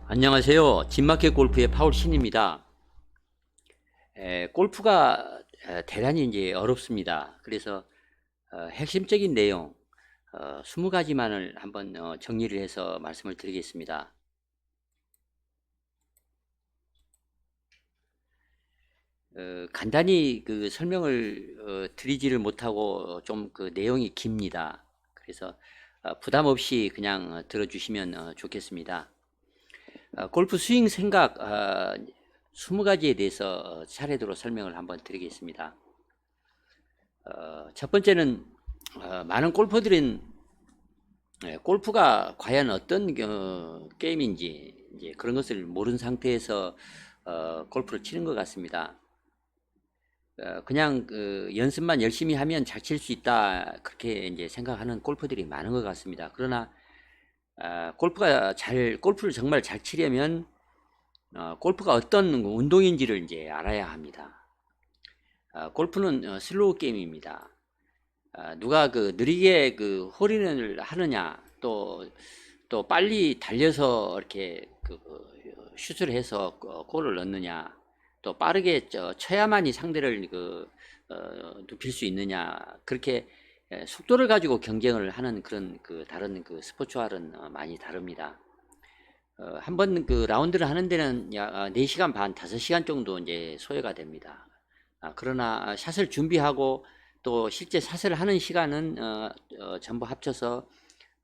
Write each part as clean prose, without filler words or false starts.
안녕하세요. 진마켓 골프의 파울 신입니다. 골프가 대단히 이제 어렵습니다. 그래서 핵심적인 내용 20가지만을 한번 정리를 해서 말씀을 드리겠습니다. 간단히 그 설명을 드리지를 못하고 좀 그 내용이 깁니다. 그래서 부담 없이 그냥 들어주시면 좋겠습니다. 골프 스윙 생각 20가지에 대해서 차례대로 설명을 한번 드리겠습니다. 첫 번째는 많은 골퍼들은 골프가 과연 어떤 게임인지 이제 그런 것을 모르는 상태에서 골프를 치는 것 같습니다. 그냥 그 연습만 열심히 하면 잘 칠 수 있다 그렇게 이제 생각하는 골퍼들이 많은 것 같습니다. 그러나 골프를 정말 잘 치려면 골프가 어떤 운동인지를 이제 알아야 합니다. 골프는 슬로우 게임입니다. 누가 그 느리게 그 홀인을 하느냐, 또 빨리 달려서 이렇게 그 슛을 해서 골을 넣느냐, 또 빠르게 쳐야만이 상대를 눕힐 수 있느냐, 그렇게 속도를 가지고 경쟁을 하는 그런 그 다른 그 스포츠와는 많이 다릅니다. 한번 그 라운드를 하는 데는 약 4시간 반, 5시간 정도 이제 소요가 됩니다. 그러나 샷을 준비하고 또 실제 샷을 하는 시간은 전부 합쳐서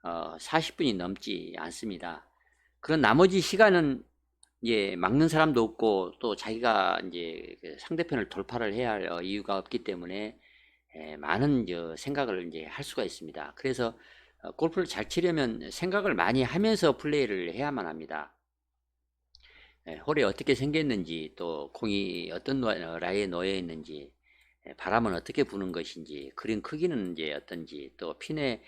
40분이 넘지 않습니다. 그런 나머지 시간은 이제 막는 사람도 없고 또 자기가 이제 그 상대편을 돌파를 해야 할 이유가 없기 때문에 많은 생각을 이제 할 수가 있습니다. 그래서 골프를 잘 치려면 생각을 많이 하면서 플레이를 해야만 합니다. 홀이 어떻게 생겼는지, 또 공이 어떤 라이에 놓여 있는지, 바람은 어떻게 부는 것인지, 그린 크기는 이제 어떤지, 또 핀의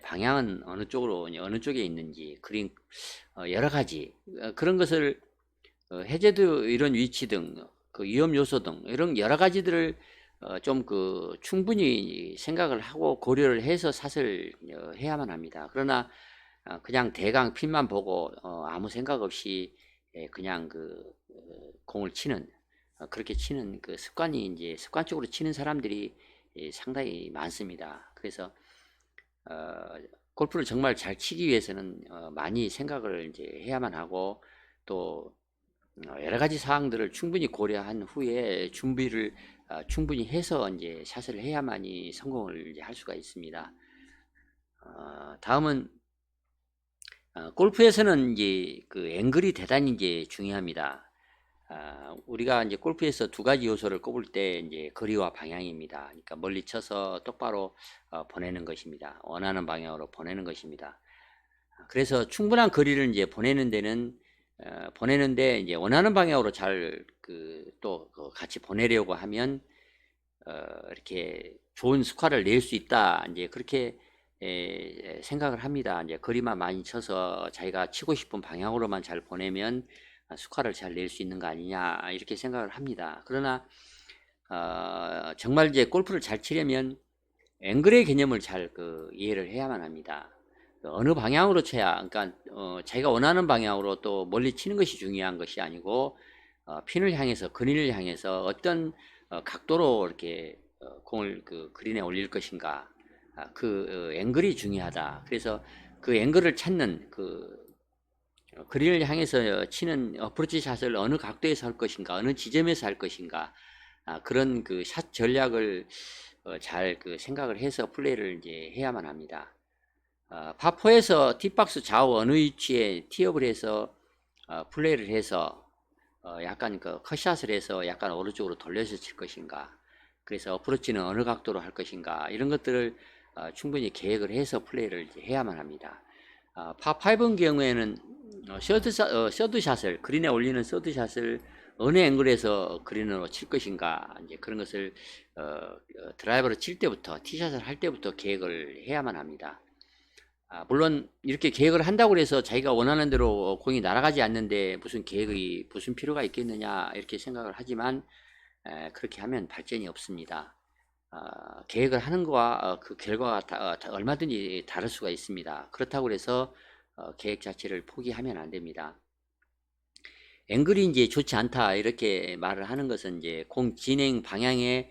방향은 어느 쪽으로 어느 쪽에 있는지, 그린 여러 가지 그런 것을 해저드 이런 위치 등 그 위험 요소 등 이런 여러 가지들을 좀 그 충분히 생각을 하고 고려를 해서 샷을 해야만 합니다. 그러나 그냥 대강 핀만 보고 아무 생각 없이 그냥 공을 치는 그렇게 치는 그 습관이 이제 습관적으로 치는 사람들이 상당히 많습니다. 그래서 어, 골프를 정말 잘 치기 위해서는 많이 생각을 이제 해야만 하고 또 여러 가지 사항들을 충분히 고려한 후에 준비를 충분히 해서 이제 샷을 해야만이 성공을 이제 할 수가 있습니다. 다음은 골프에서는 이제 그 앵글이 대단히 이제 중요합니다. 우리가 이제 골프에서 2가지 요소를 꼽을 때 이제 거리와 방향입니다. 그러니까 멀리 쳐서 똑바로 보내는 것입니다. 원하는 방향으로 보내는 것입니다. 그래서 충분한 거리를 이제 보내는데 이제 원하는 방향으로 잘 또 같이 보내려고 하면 이렇게 좋은 스코어를 낼 수 있다. 이제 그렇게 생각을 합니다. 이제 거리만 많이 쳐서 자기가 치고 싶은 방향으로만 잘 보내면 스코어를 잘 낼 수 있는 거 아니냐 이렇게 생각을 합니다. 그러나 정말 이제 골프를 잘 치려면 앵글의 개념을 잘 이해를 해야만 합니다. 어느 방향으로 쳐야, 그러니까 자기가 원하는 방향으로 또 멀리 치는 것이 중요한 것이 아니고 핀을 향해서 그린을 향해서 어떤 각도로 이렇게 공을 그린에 올릴 것인가 앵글이 중요하다. 그래서 그 앵글을 찾는 그린을 향해서 치는 어프로치 샷을 어느 각도에서 할 것인가, 어느 지점에서 할 것인가, 그런 그 샷 전략을 잘 생각을 해서 플레이를 이제 해야만 합니다. 파4에서 티박스 좌우 어느 위치에 티업을 해서 플레이를 해서 약간 컷샷을 해서 약간 오른쪽으로 돌려서 칠 것인가, 그래서 어프로치는 어느 각도로 할 것인가, 이런 것들을 충분히 계획을 해서 플레이를 이제 해야만 합니다. 파5의 경우에는 서드샷을 그린에 올리는 서드샷을 어느 앵글에서 그린으로 칠 것인가, 이제 그런 것을 드라이버로 칠 때부터 티샷을 할 때부터 계획을 해야만 합니다. 물론 이렇게 계획을 한다고 해서 자기가 원하는 대로 공이 날아가지 않는데 무슨 필요가 있겠느냐 이렇게 생각을 하지만 그렇게 하면 발전이 없습니다. 계획을 하는 거와 그 결과가 얼마든지 다를 수가 있습니다. 그렇다고 해서 계획 자체를 포기하면 안 됩니다. 앵글이 이제 좋지 않다 이렇게 말을 하는 것은 이제 공 진행 방향에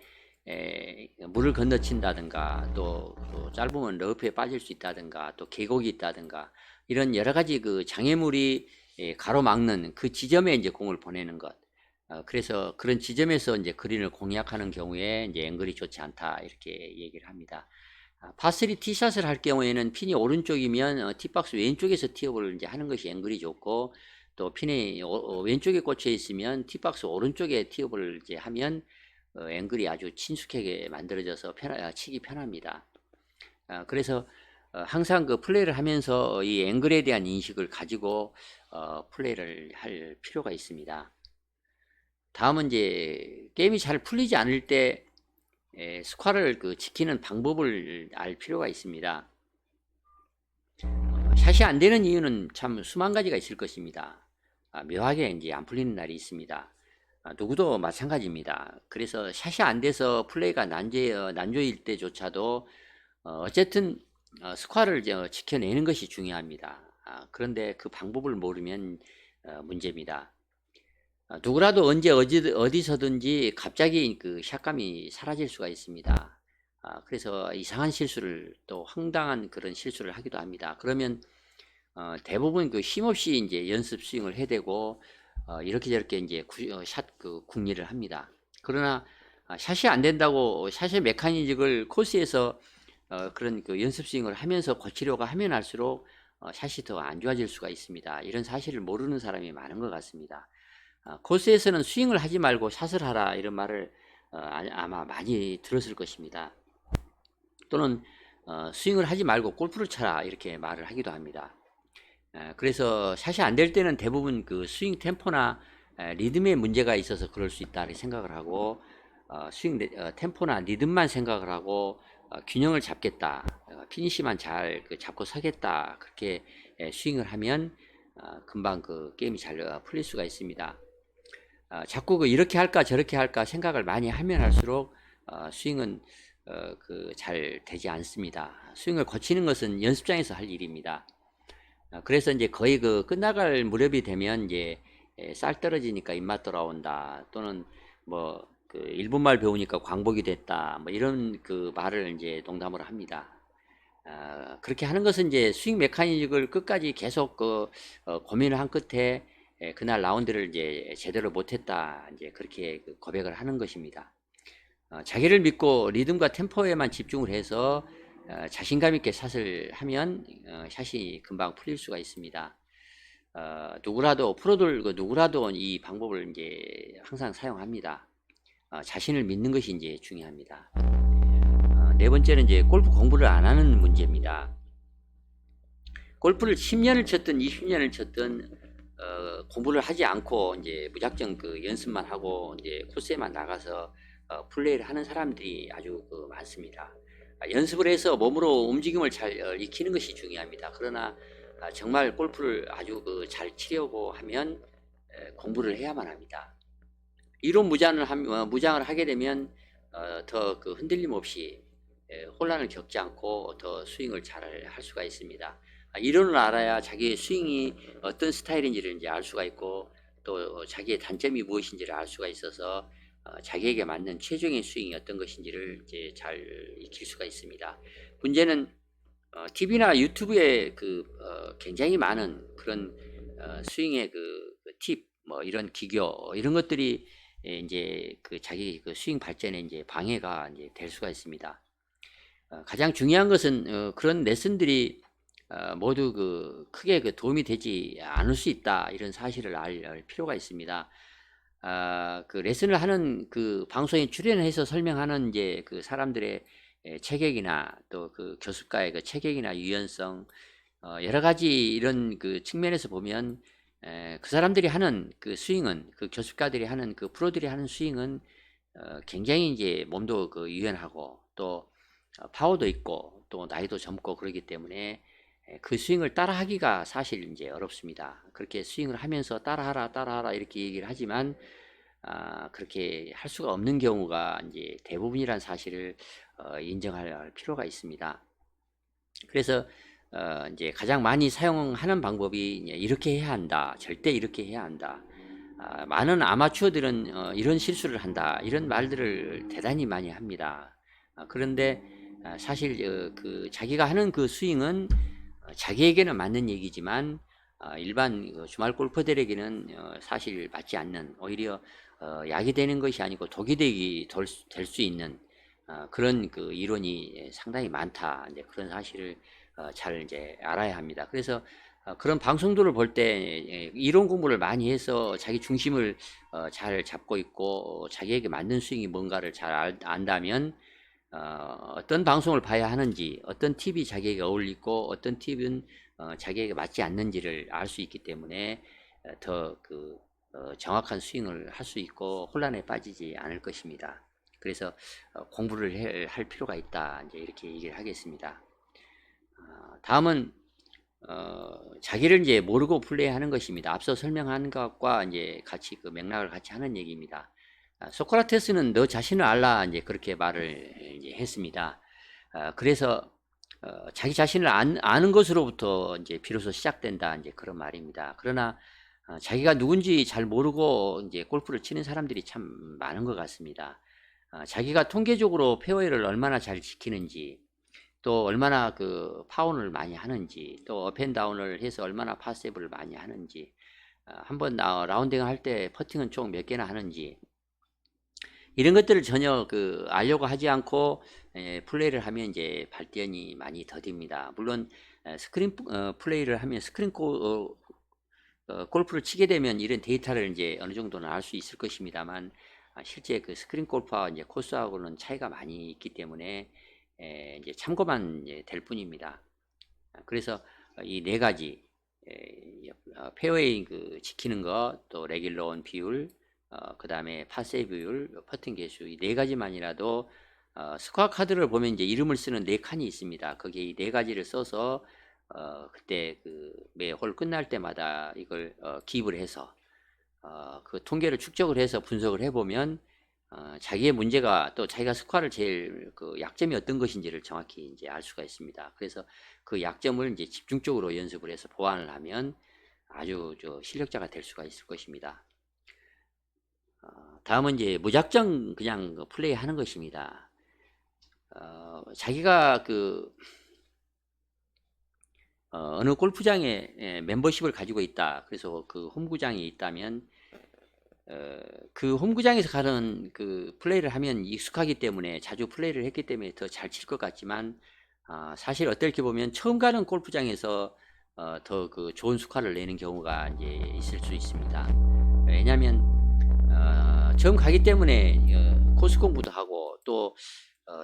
물을 건너친다든가 또 짧으면 러프에 빠질 수 있다든가 또 계곡이 있다든가 이런 여러 가지 그 장애물이 가로막는 그 지점에 이제 공을 보내는 것. 그래서 그런 지점에서 이제 그린을 공략하는 경우에 이제 앵글이 좋지 않다 이렇게 얘기를 합니다. 파3 티샷을 할 경우에는 핀이 오른쪽이면 티박스 왼쪽에서 티업을 이제 하는 것이 앵글이 좋고 또 핀이 왼쪽에 꽂혀 있으면 티박스 오른쪽에 티업을 이제 하면 앵글이 아주 친숙하게 만들어져서 치기 편합니다. 그래서 항상 그 플레이를 하면서 이 앵글에 대한 인식을 가지고 플레이를 할 필요가 있습니다. 다음은 이제 게임이 잘 풀리지 않을 때 스코어를 그 지키는 방법을 알 필요가 있습니다. 샷이 안 되는 이유는 참 수만 가지가 있을 것입니다. 묘하게 이제 안 풀리는 날이 있습니다. 누구도 마찬가지입니다. 그래서 샷이 안 돼서 플레이가 난조일 때조차도 어쨌든 스코어를 지켜내는 것이 중요합니다. 그런데 그 방법을 모르면 문제입니다. 누구라도 언제 어디서든지 갑자기 그 샷감이 사라질 수가 있습니다. 그래서 이상한 실수를 또 황당한 그런 실수를 하기도 합니다. 그러면 대부분 그 힘없이 이제 연습 스윙을 해대고 이렇게 저렇게 이제 샷 그 궁리를 합니다. 그러나 샷이 안 된다고 샷의 메커니즘을 코스에서 그런 그 연습 스윙을 하면서 고치려고 하면 할수록 샷이 더 안 좋아질 수가 있습니다. 이런 사실을 모르는 사람이 많은 것 같습니다. 코스에서는 스윙을 하지 말고 샷을 하라 이런 말을 아마 많이 들었을 것입니다. 또는 스윙을 하지 말고 골프를 쳐라 이렇게 말을 하기도 합니다. 그래서 샷이 안 될 때는 대부분 그 스윙 템포나 리듬에 문제가 있어서 그럴 수 있다 생각을 하고 스윙 템포나 리듬만 생각을 하고 균형을 잡겠다, 피니시만 잘 잡고 서겠다 그렇게 스윙을 하면 금방 그 게임이 잘 풀릴 수가 있습니다. 자꾸 그 이렇게 할까 저렇게 할까 생각을 많이 하면 할수록 스윙은 잘 되지 않습니다. 스윙을 고치는 것은 연습장에서 할 일입니다. 그래서 이제 거의 그 끝나갈 무렵이 되면 이제 쌀 떨어지니까 입맛 돌아온다 또는 뭐 그 일본말 배우니까 광복이 됐다 뭐 이런 그 말을 이제 농담으로 합니다. 그렇게 하는 것은 이제 스윙 메커니즘을 끝까지 계속 고민을 한 끝에 그날 라운드를 이제 제대로 못했다 이제 그렇게 고백을 하는 것입니다. 자기를 믿고 리듬과 템포에만 집중을 해서 자신감 있게 샷을 하면 샷이 금방 풀릴 수가 있습니다. 누구라도 프로들 누구라도 이 방법을 이제 항상 사용합니다. 자신을 믿는 것이 이제 중요합니다. 네 번째는 이제 골프 공부를 안 하는 문제입니다. 골프를 10년을 쳤든 20년을 쳤든 공부를 하지 않고 이제 무작정 그 연습만 하고 이제 코스에만 나가서 플레이를 하는 사람들이 아주 많습니다. 연습을 해서 몸으로 움직임을 잘 익히는 것이 중요합니다. 그러나 정말 골프를 아주 잘 치려고 하면 공부를 해야만 합니다. 이론 무장을 하게 되면 더 흔들림 없이 혼란을 겪지 않고 더 스윙을 잘 할 수가 있습니다. 이론을 알아야 자기의 스윙이 어떤 스타일인지를 이제 알 수가 있고 또 자기의 단점이 무엇인지를 알 수가 있어서 자기에게 맞는 최종의 스윙이 어떤 것인지를 이제 잘 익힐 수가 있습니다. 문제는 TV나 유튜브에 굉장히 많은 그런 스윙의 팁, 뭐 이런 기교 이런 것들이 이제 자기 스윙 발전에 이제 방해가 이제 될 수가 있습니다. 가장 중요한 것은 그런 레슨들이 모두 크게 도움이 되지 않을 수 있다 이런 사실을 알 필요가 있습니다. 레슨을 하는 방송에 출연해서 설명하는 이제 사람들의 체격이나 또 교습가의 체격이나 유연성 여러 가지 이런 측면에서 보면 그 사람들이 하는 스윙은 교습가들이 하는 프로들이 하는 스윙은 굉장히 이제 몸도 유연하고 또 파워도 있고 또 나이도 젊고 그러기 때문에 그 스윙을 따라하기가 사실 이제 어렵습니다. 그렇게 스윙을 하면서 따라하라 이렇게 얘기를 하지만 그렇게 할 수가 없는 경우가 이제 대부분이란 사실을 인정할 필요가 있습니다. 그래서 이제 가장 많이 사용하는 방법이 이렇게 해야 한다, 절대 이렇게 해야 한다. 많은 아마추어들은 이런 실수를 한다 이런 말들을 대단히 많이 합니다. 그런데 사실 그 자기가 하는 그 스윙은 자기에게는 맞는 얘기지만 일반 주말 골퍼들에게는 사실 맞지 않는, 오히려 약이 되는 것이 아니고 독이 될 수 있는 그런 그 이론이 상당히 많다. 이제 그런 사실을 잘 이제 알아야 합니다. 그래서 그런 방송들을 볼 때 이론 공부를 많이 해서 자기 중심을 잘 잡고 있고 자기에게 맞는 스윙이 뭔가를 잘 안다면 어떤 방송을 봐야 하는지, 어떤 팁이 자기에게 어울리고 어떤 팁은 자기에게 맞지 않는지를 알 수 있기 때문에 더 그 정확한 스윙을 할 수 있고 혼란에 빠지지 않을 것입니다. 그래서 공부를 할 필요가 있다. 이제 이렇게 얘기를 하겠습니다. 다음은 자기를 이제 모르고 플레이하는 것입니다. 앞서 설명한 것과 이제 같이 그 맥락을 같이 하는 얘기입니다. 소크라테스는 너 자신을 알라 이제 그렇게 말을 이제 했습니다. 그래서 자기 자신을 아는 것으로부터 이제 비로소 시작된다 이제 그런 말입니다. 그러나 자기가 누군지 잘 모르고 이제 골프를 치는 사람들이 참 많은 것 같습니다. 자기가 통계적으로 페어웨이를 얼마나 잘 지키는지, 또 얼마나 그 파운을 많이 하는지, 또 업앤다운을 해서 얼마나 파세이브를 많이 하는지, 한번 라운딩 할 때 퍼팅은 총 몇 개나 하는지, 이런 것들을 전혀 그 알려고 하지 않고 플레이를 하면 이제 발전이 많이 더딥니다. 물론 스크린 플레이를 하면 골프를 치게 되면 이런 데이터를 이제 어느 정도는 알 수 있을 것입니다만, 실제 그 스크린 골프와 이제 코스하고는 차이가 많이 있기 때문에 이제 참고만 이제 될 뿐입니다. 그래서 이 네 가지, 페어웨이 그 지키는 것, 또 레귤러 온 비율, 그 다음에 파세이 비율, 퍼팅 개수, 이 네 가지만이라도 스코어 카드를 보면 이제 이름을 쓰는 네 칸이 있습니다. 거기에 이 네 가지를 써서 그때 그 매 홀 끝날 때마다 이걸 기입을 해서 그 통계를 축적을 해서 분석을 해보면 자기의 문제가, 또 자기가 스코어를 제일 그 약점이 어떤 것인지를 정확히 이제 알 수가 있습니다. 그래서 그 약점을 이제 집중적으로 연습을 해서 보완을 하면 아주 실력자가 될 수가 있을 것입니다. 다음은 이제 무작정 그냥 플레이 하는 것입니다. 자기가 그 어느 골프장에 멤버십을 가지고 있다. 그래서 그 홈구장이 있다면 그 홈구장에서 가는 그 플레이를 하면 익숙하기 때문에, 자주 플레이를 했기 때문에 더 잘 칠 것 같지만 사실 어떻게 보면 처음 가는 골프장에서 더 그 좋은 스코어를 내는 경우가 이제 있을 수 있습니다. 왜냐하면 처음 가기 때문에 코스 공부도 하고 또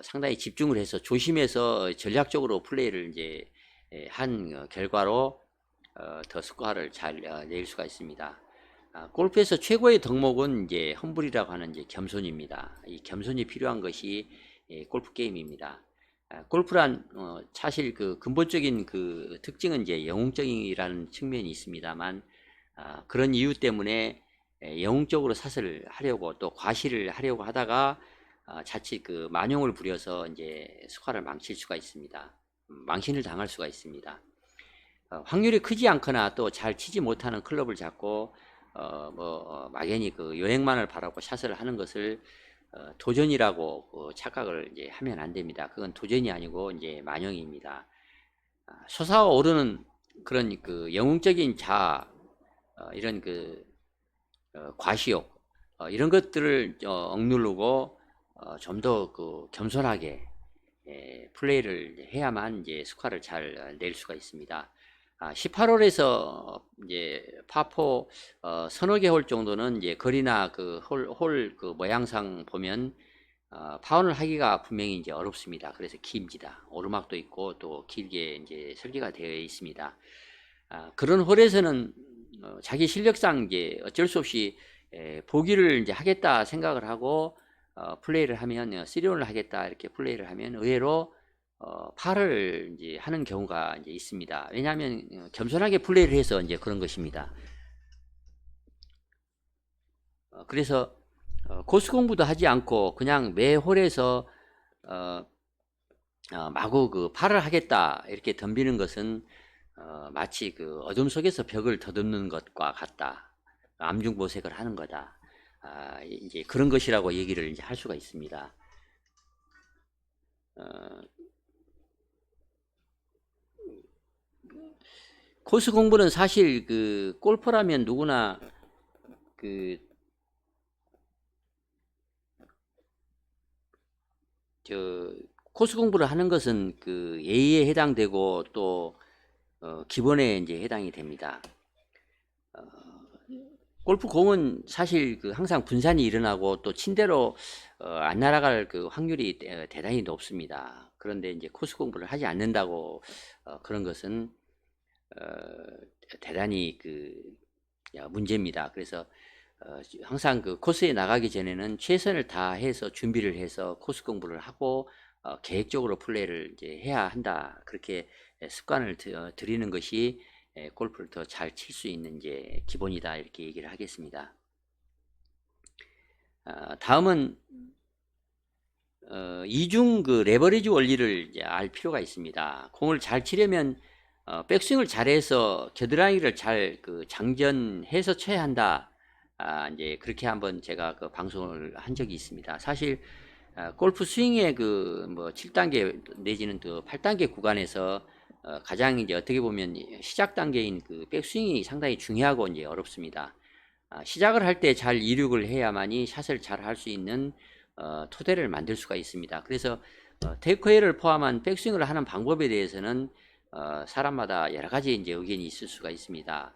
상당히 집중을 해서 조심해서 전략적으로 플레이를 이제 한 결과로 더 스코어를 잘 낼 수가 있습니다. 골프에서 최고의 덕목은 이제 험블이라고 하는 이제 겸손입니다. 이 겸손이 필요한 것이 골프 게임입니다. 골프란 사실 그 근본적인 그 특징은 이제 영웅적이라는 측면이 있습니다만, 그런 이유 때문에 영웅적으로 샷을 하려고 또 과시를 하려고 하다가 자칫 그 만용을 부려서 이제 스코어를 망칠 수가 있습니다. 망신을 당할 수가 있습니다. 확률이 크지 않거나 또 잘 치지 못하는 클럽을 잡고 막연히 그 여행만을 바라고 샷을 하는 것을 도전이라고 착각을 이제 하면 안 됩니다. 그건 도전이 아니고 이제 만용입니다. 솟아오르는 그런 그 영웅적인 자아, 이런 그 과시욕, 이런 것들을 억누르고 좀 더 그 겸손하게 플레이를 해야만 이제 스코어를 잘 낼 수가 있습니다. 18홀에서 이제 파4 서너 개 홀 정도는 이제 거리나 그 홀 그 모양상 보면 파혼을 하기가 분명히 이제 어렵습니다. 그래서 깁니다. 오르막도 있고 또 길게 이제 설계가 되어 있습니다. 그런 홀에서는 자기 실력상 이제 어쩔 수 없이 보기를 이제 하겠다 생각을 하고 플레이를 하면, 쓰리온을 하겠다 이렇게 플레이를 하면 의외로 파를 이제 하는 경우가 이제 있습니다. 왜냐하면 겸손하게 플레이를 해서 이제 그런 것입니다. 그래서 코스 공부도 하지 않고 그냥 매 홀에서 마구 그 파를 하겠다 이렇게 덤비는 것은 마치 그 어둠 속에서 벽을 더듬는 것과 같다. 암중보색을 하는 거다. 이제 그런 것이라고 얘기를 이제 할 수가 있습니다. 코스 공부는 사실 그 골퍼라면 누구나 그 저 코스 공부를 하는 것은 그 예의에 해당되고 또 기본에 이제 해당이 됩니다. 골프 공은 사실 그 항상 분산이 일어나고 또 침대로 안 날아갈 그 확률이 대단히 높습니다. 그런데 이제 코스 공부를 하지 않는다고 그런 것은 대단히 그 문제입니다. 그래서 항상 그 코스에 나가기 전에는 최선을 다해서 준비를 해서 코스 공부를 하고 계획적으로 플레이를 이제 해야 한다. 그렇게 습관을 들이는 것이 골프를 더 잘 칠 수 있는 이제 기본이다. 이렇게 얘기를 하겠습니다. 다음은 이중 그 레버리지 원리를 이제 알 필요가 있습니다. 공을 잘 치려면 백스윙을 잘해서 겨드랑이를 잘 그 장전해서 쳐야 한다. 이제 그렇게 한번 제가 그 방송을 한 적이 있습니다. 사실 골프 스윙의 그 뭐 7단계 내지는 그 8단계 구간에서 가장 이제 어떻게 보면 시작 단계인 그 백스윙이 상당히 중요하고 이제 어렵습니다. 시작을 할 때 잘 이륙을 해야만이 샷을 잘 할 수 있는 토대를 만들 수가 있습니다. 그래서 테이크웨이를 포함한 백스윙을 하는 방법에 대해서는 사람마다 여러 가지 이제 의견이 있을 수가 있습니다.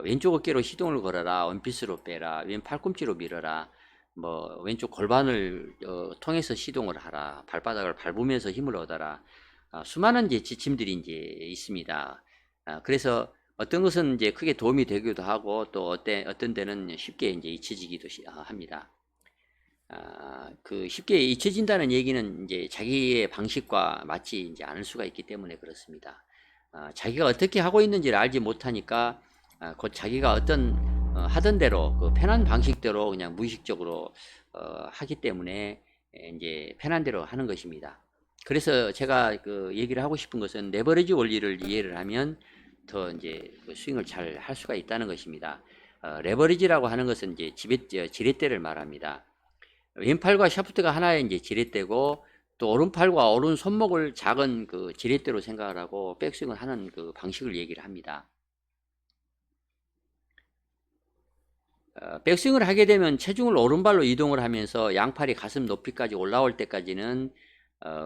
왼쪽 어깨로 시동을 걸어라, 원피스로 빼라, 왼 팔꿈치로 밀어라, 뭐 왼쪽 골반을 통해서 시동을 하라, 발바닥을 밟으면서 힘을 얻어라. 수많은 이제 지침들이 이제 있습니다. 그래서 어떤 것은 이제 크게 도움이 되기도 하고 또 어떤 데는 쉽게 이제 잊혀지기도 합니다. 그 쉽게 잊혀진다는 얘기는 이제 자기의 방식과 맞지 이제 않을 수가 있기 때문에 그렇습니다. 자기가 어떻게 하고 있는지를 알지 못하니까 곧 자기가 어떤 하던 대로 그 편한 방식대로 그냥 무의식적으로 하기 때문에 이제 편한 대로 하는 것입니다. 그래서 제가 그 얘기를 하고 싶은 것은 레버리지 원리를 이해를 하면 더 이제 그 스윙을 잘 할 수가 있다는 것입니다. 레버리지라고 하는 것은 이제 지렛대를 말합니다. 왼팔과 샤프트가 하나의 이제 지렛대고 또 오른팔과 오른 손목을 작은 그 지렛대로 생각을 하고 백스윙을 하는 그 방식을 얘기를 합니다. 백스윙을 하게 되면 체중을 오른발로 이동을 하면서 양팔이 가슴 높이까지 올라올 때까지는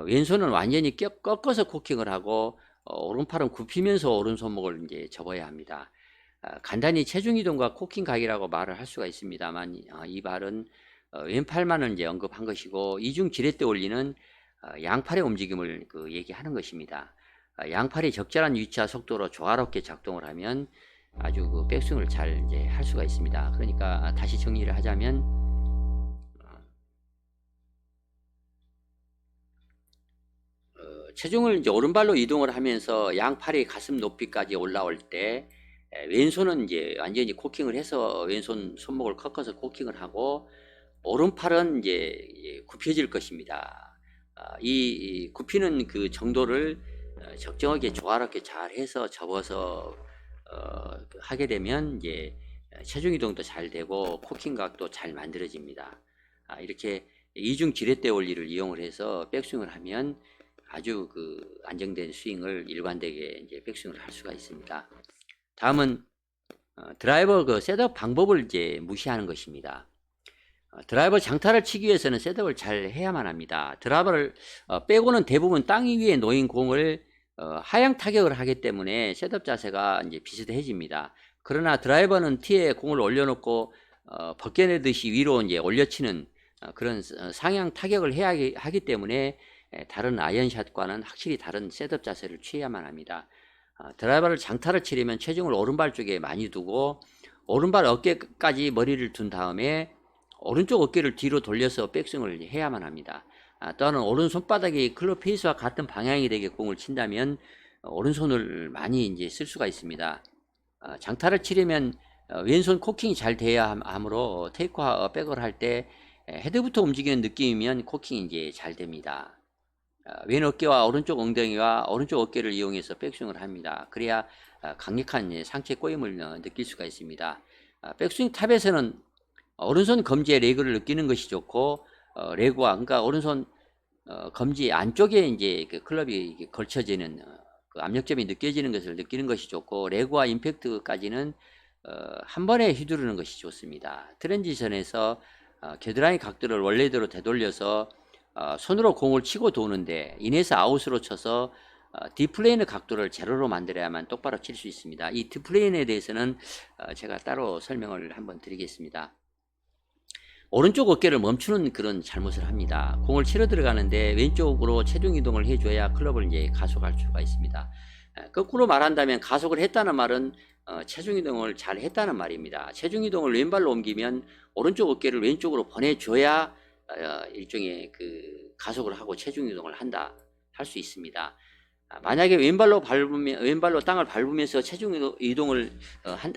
왼손은 완전히 꺾어서 코킹을 하고 오른팔은 굽히면서 오른손목을 이제 접어야 합니다. 간단히 체중 이동과 코킹 각이라고 말을 할 수가 있습니다만 이 말은 왼팔만은 이제 언급한 것이고 이중 지렛대 원리는 양팔의 움직임을 그 얘기하는 것입니다. 양팔이 적절한 위치와 속도로 조화롭게 작동을 하면 아주 그 백스윙을 잘 이제 할 수가 있습니다. 그러니까 다시 정리를 하자면 체중을 이제 오른발로 이동을 하면서 양팔이 가슴 높이까지 올라올 때 왼손은 이제 완전히 코킹을 해서 왼손 손목을 꺾어서 코킹을 하고 오른팔은 이제 굽혀질 것입니다. 이 굽히는 그 정도를 적정하게 조화롭게 잘 해서 접어서 하게 되면 이제 체중 이동도 잘 되고 코킹 각도 잘 만들어집니다. 이렇게 이중 지렛대 원리를 이용을 해서 백스윙을 하면 아주 그 안정된 스윙을 일관되게 이제 백스윙을 할 수가 있습니다. 다음은 드라이버 그 셋업 방법을 이제 무시하는 것입니다. 드라이버 장타를 치기 위해서는 셋업을 잘 해야만 합니다. 드라이버를 빼고는 대부분 땅 위에 놓인 공을 하향 타격을 하기 때문에 셋업 자세가 이제 비슷해집니다. 그러나 드라이버는 티에 공을 올려놓고 벗겨내듯이 위로 이제 올려치는 그런 상향 타격을 해야 하기 때문에 다른 아이언샷과는 확실히 다른 셋업 자세를 취해야만 합니다. 드라이버를 장타를 치려면 체중을 오른발 쪽에 많이 두고 오른발 어깨까지 머리를 둔 다음에 오른쪽 어깨를 뒤로 돌려서 백스윙을 해야만 합니다. 또한 오른 손바닥이 클럽 페이스와 같은 방향이 되게 공을 친다면 오른손을 많이 이제 쓸 수가 있습니다. 장타를 치려면 왼손 코킹이 잘 돼야 하므로 테이크와 백을 할 때 헤드부터 움직이는 느낌이면 코킹이 이제 잘 됩니다. 왼 어깨와 오른쪽 엉덩이와 오른쪽 어깨를 이용해서 백스윙을 합니다. 그래야 강력한 상체 꼬임을 느낄 수가 있습니다. 백스윙 탑에서는 오른손 검지에 레그를 느끼는 것이 좋고, 레그와, 그러니까 오른손 검지 안쪽에 이제 그 클럽이 걸쳐지는 그 압력점이 느껴지는 것을 느끼는 것이 좋고, 레그와 임팩트까지는 한 번에 휘두르는 것이 좋습니다. 트랜지션에서 겨드랑이 각도를 원래대로 되돌려서 손으로 공을 치고 도는데, 인에서 아웃으로 쳐서 디플레인의 각도를 제로로 만들어야만 똑바로 칠 수 있습니다. 이 디플레인에 대해서는 제가 따로 설명을 한번 드리겠습니다. 오른쪽 어깨를 멈추는 그런 잘못을 합니다. 공을 치러 들어가는데 왼쪽으로 체중 이동을 해줘야 클럽을 이제 가속할 수가 있습니다. 거꾸로 말한다면 가속을 했다는 말은 체중 이동을 잘 했다는 말입니다. 체중 이동을 왼발로 옮기면 오른쪽 어깨를 왼쪽으로 보내줘야 일종의 그 가속을 하고 체중 이동을 한다 할 수 있습니다. 만약에 왼발로 땅을 밟으면서 체중 이동을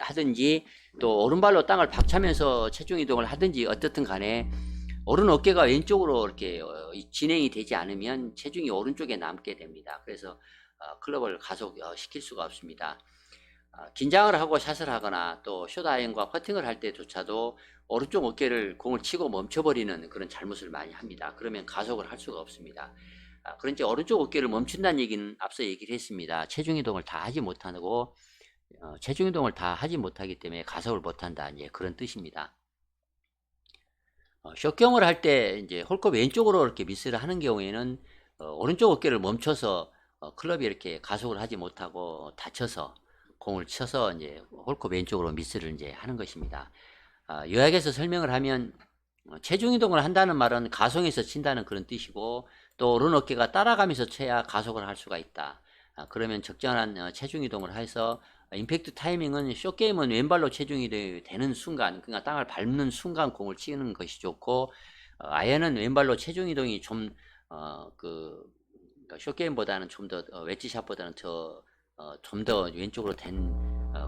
하든지, 또 오른발로 땅을 박차면서 체중 이동을 하든지, 어떻든 간에 오른 어깨가 왼쪽으로 이렇게 진행이 되지 않으면 체중이 오른쪽에 남게 됩니다. 그래서 클럽을 가속시킬 수가 없습니다. 긴장을 하고 샷을 하거나 또 숏아이언과 퍼팅을 할 때조차도 오른쪽 어깨를 공을 치고 멈춰버리는 그런 잘못을 많이 합니다. 그러면 가속을 할 수가 없습니다. 그런지 오른쪽 어깨를 멈춘다는 얘기는 앞서 얘기를 했습니다. 체중 이동을 다 하지 못하고, 체중 이동을 다 하지 못하기 때문에 가속을 못한다, 이제 그런 뜻입니다. 숏경을 할 때 이제 홀컵 왼쪽으로 이렇게 미스를 하는 경우에는 오른쪽 어깨를 멈춰서 클럽이 이렇게 가속을 하지 못하고 다쳐서 공을 쳐서 이제 홀컵 왼쪽으로 미스를 이제 하는 것입니다. 요약해서 설명을 하면, 체중 이동을 한다는 말은 가속에서 친다는 그런 뜻이고, 또 오른 어깨가 따라가면서 쳐야 가속을 할 수가 있다. 그러면 적절한 체중 이동을 해서, 임팩트 타이밍은 숏게임은 왼발로 체중이 되는 순간, 그러니까 땅을 밟는 순간 공을 치는 것이 좋고, 아이언은 왼발로 체중 이동이 좀 그러니까 숏게임보다는 좀 더 웨지샷보다는 좀 더 왼쪽으로 된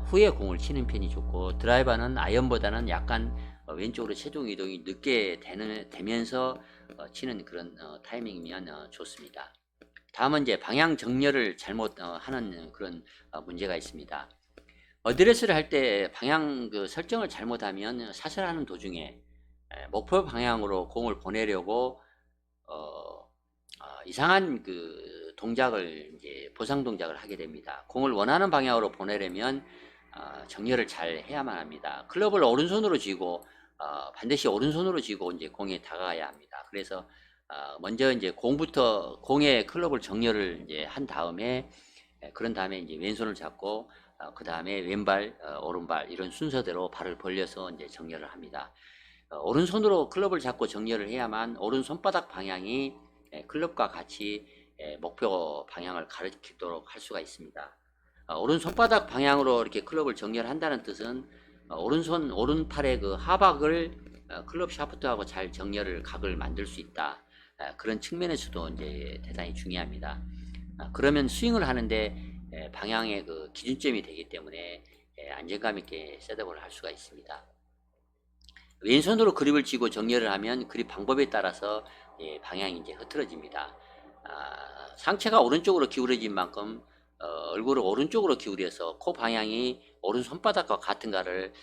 후에 공을 치는 편이 좋고, 드라이버는 아이언보다는 약간 왼쪽으로 체중 이동이 늦게 되면서 치는 그런 타이밍이면 좋습니다. 다음은 이제 방향 정렬을 잘못 하는 그런 문제가 있습니다. 어드레스를 할 때 방향 설정을 잘못하면 샷을 하는 도중에 목표 방향으로 공을 보내려고 이상한 그 동작을 이제 보상 동작을 하게 됩니다. 공을 원하는 방향으로 보내려면 정렬을 잘 해야만 합니다. 클럽을 오른손으로 쥐고 반드시 오른손으로 쥐고 이제 공에 다가가야 합니다. 그래서 먼저 이제 공의 클럽을 정렬을 이제 한 다음에, 그런 다음에 이제 왼손을 잡고 그 다음에 왼발, 오른발 이런 순서대로 발을 벌려서 이제 정렬을 합니다. 오른손으로 클럽을 잡고 정렬을 해야만 오른 손바닥 방향이 클럽과 같이 목표 방향을 가리키도록 할 수가 있습니다. 오른 손바닥 방향으로 이렇게 클럽을 정렬한다는 뜻은 오른팔의 그 하박을 클럽 샤프트하고 잘 정렬을 각을 만들 수 있다. 그런 측면에서도 이제 대단히 중요합니다. 그러면 스윙을 하는데 방향의 그 기준점이 되기 때문에 안정감 있게 셋업을 할 수가 있습니다. 왼손으로 그립을 쥐고 정렬을 하면 그립 방법에 따라서 방향이 이제 흐트러집니다. 상체가 오른쪽으로 기울어진 만큼 얼굴을 오른쪽으로 기울여서 코 방향이 오른 손바닥과 같은가를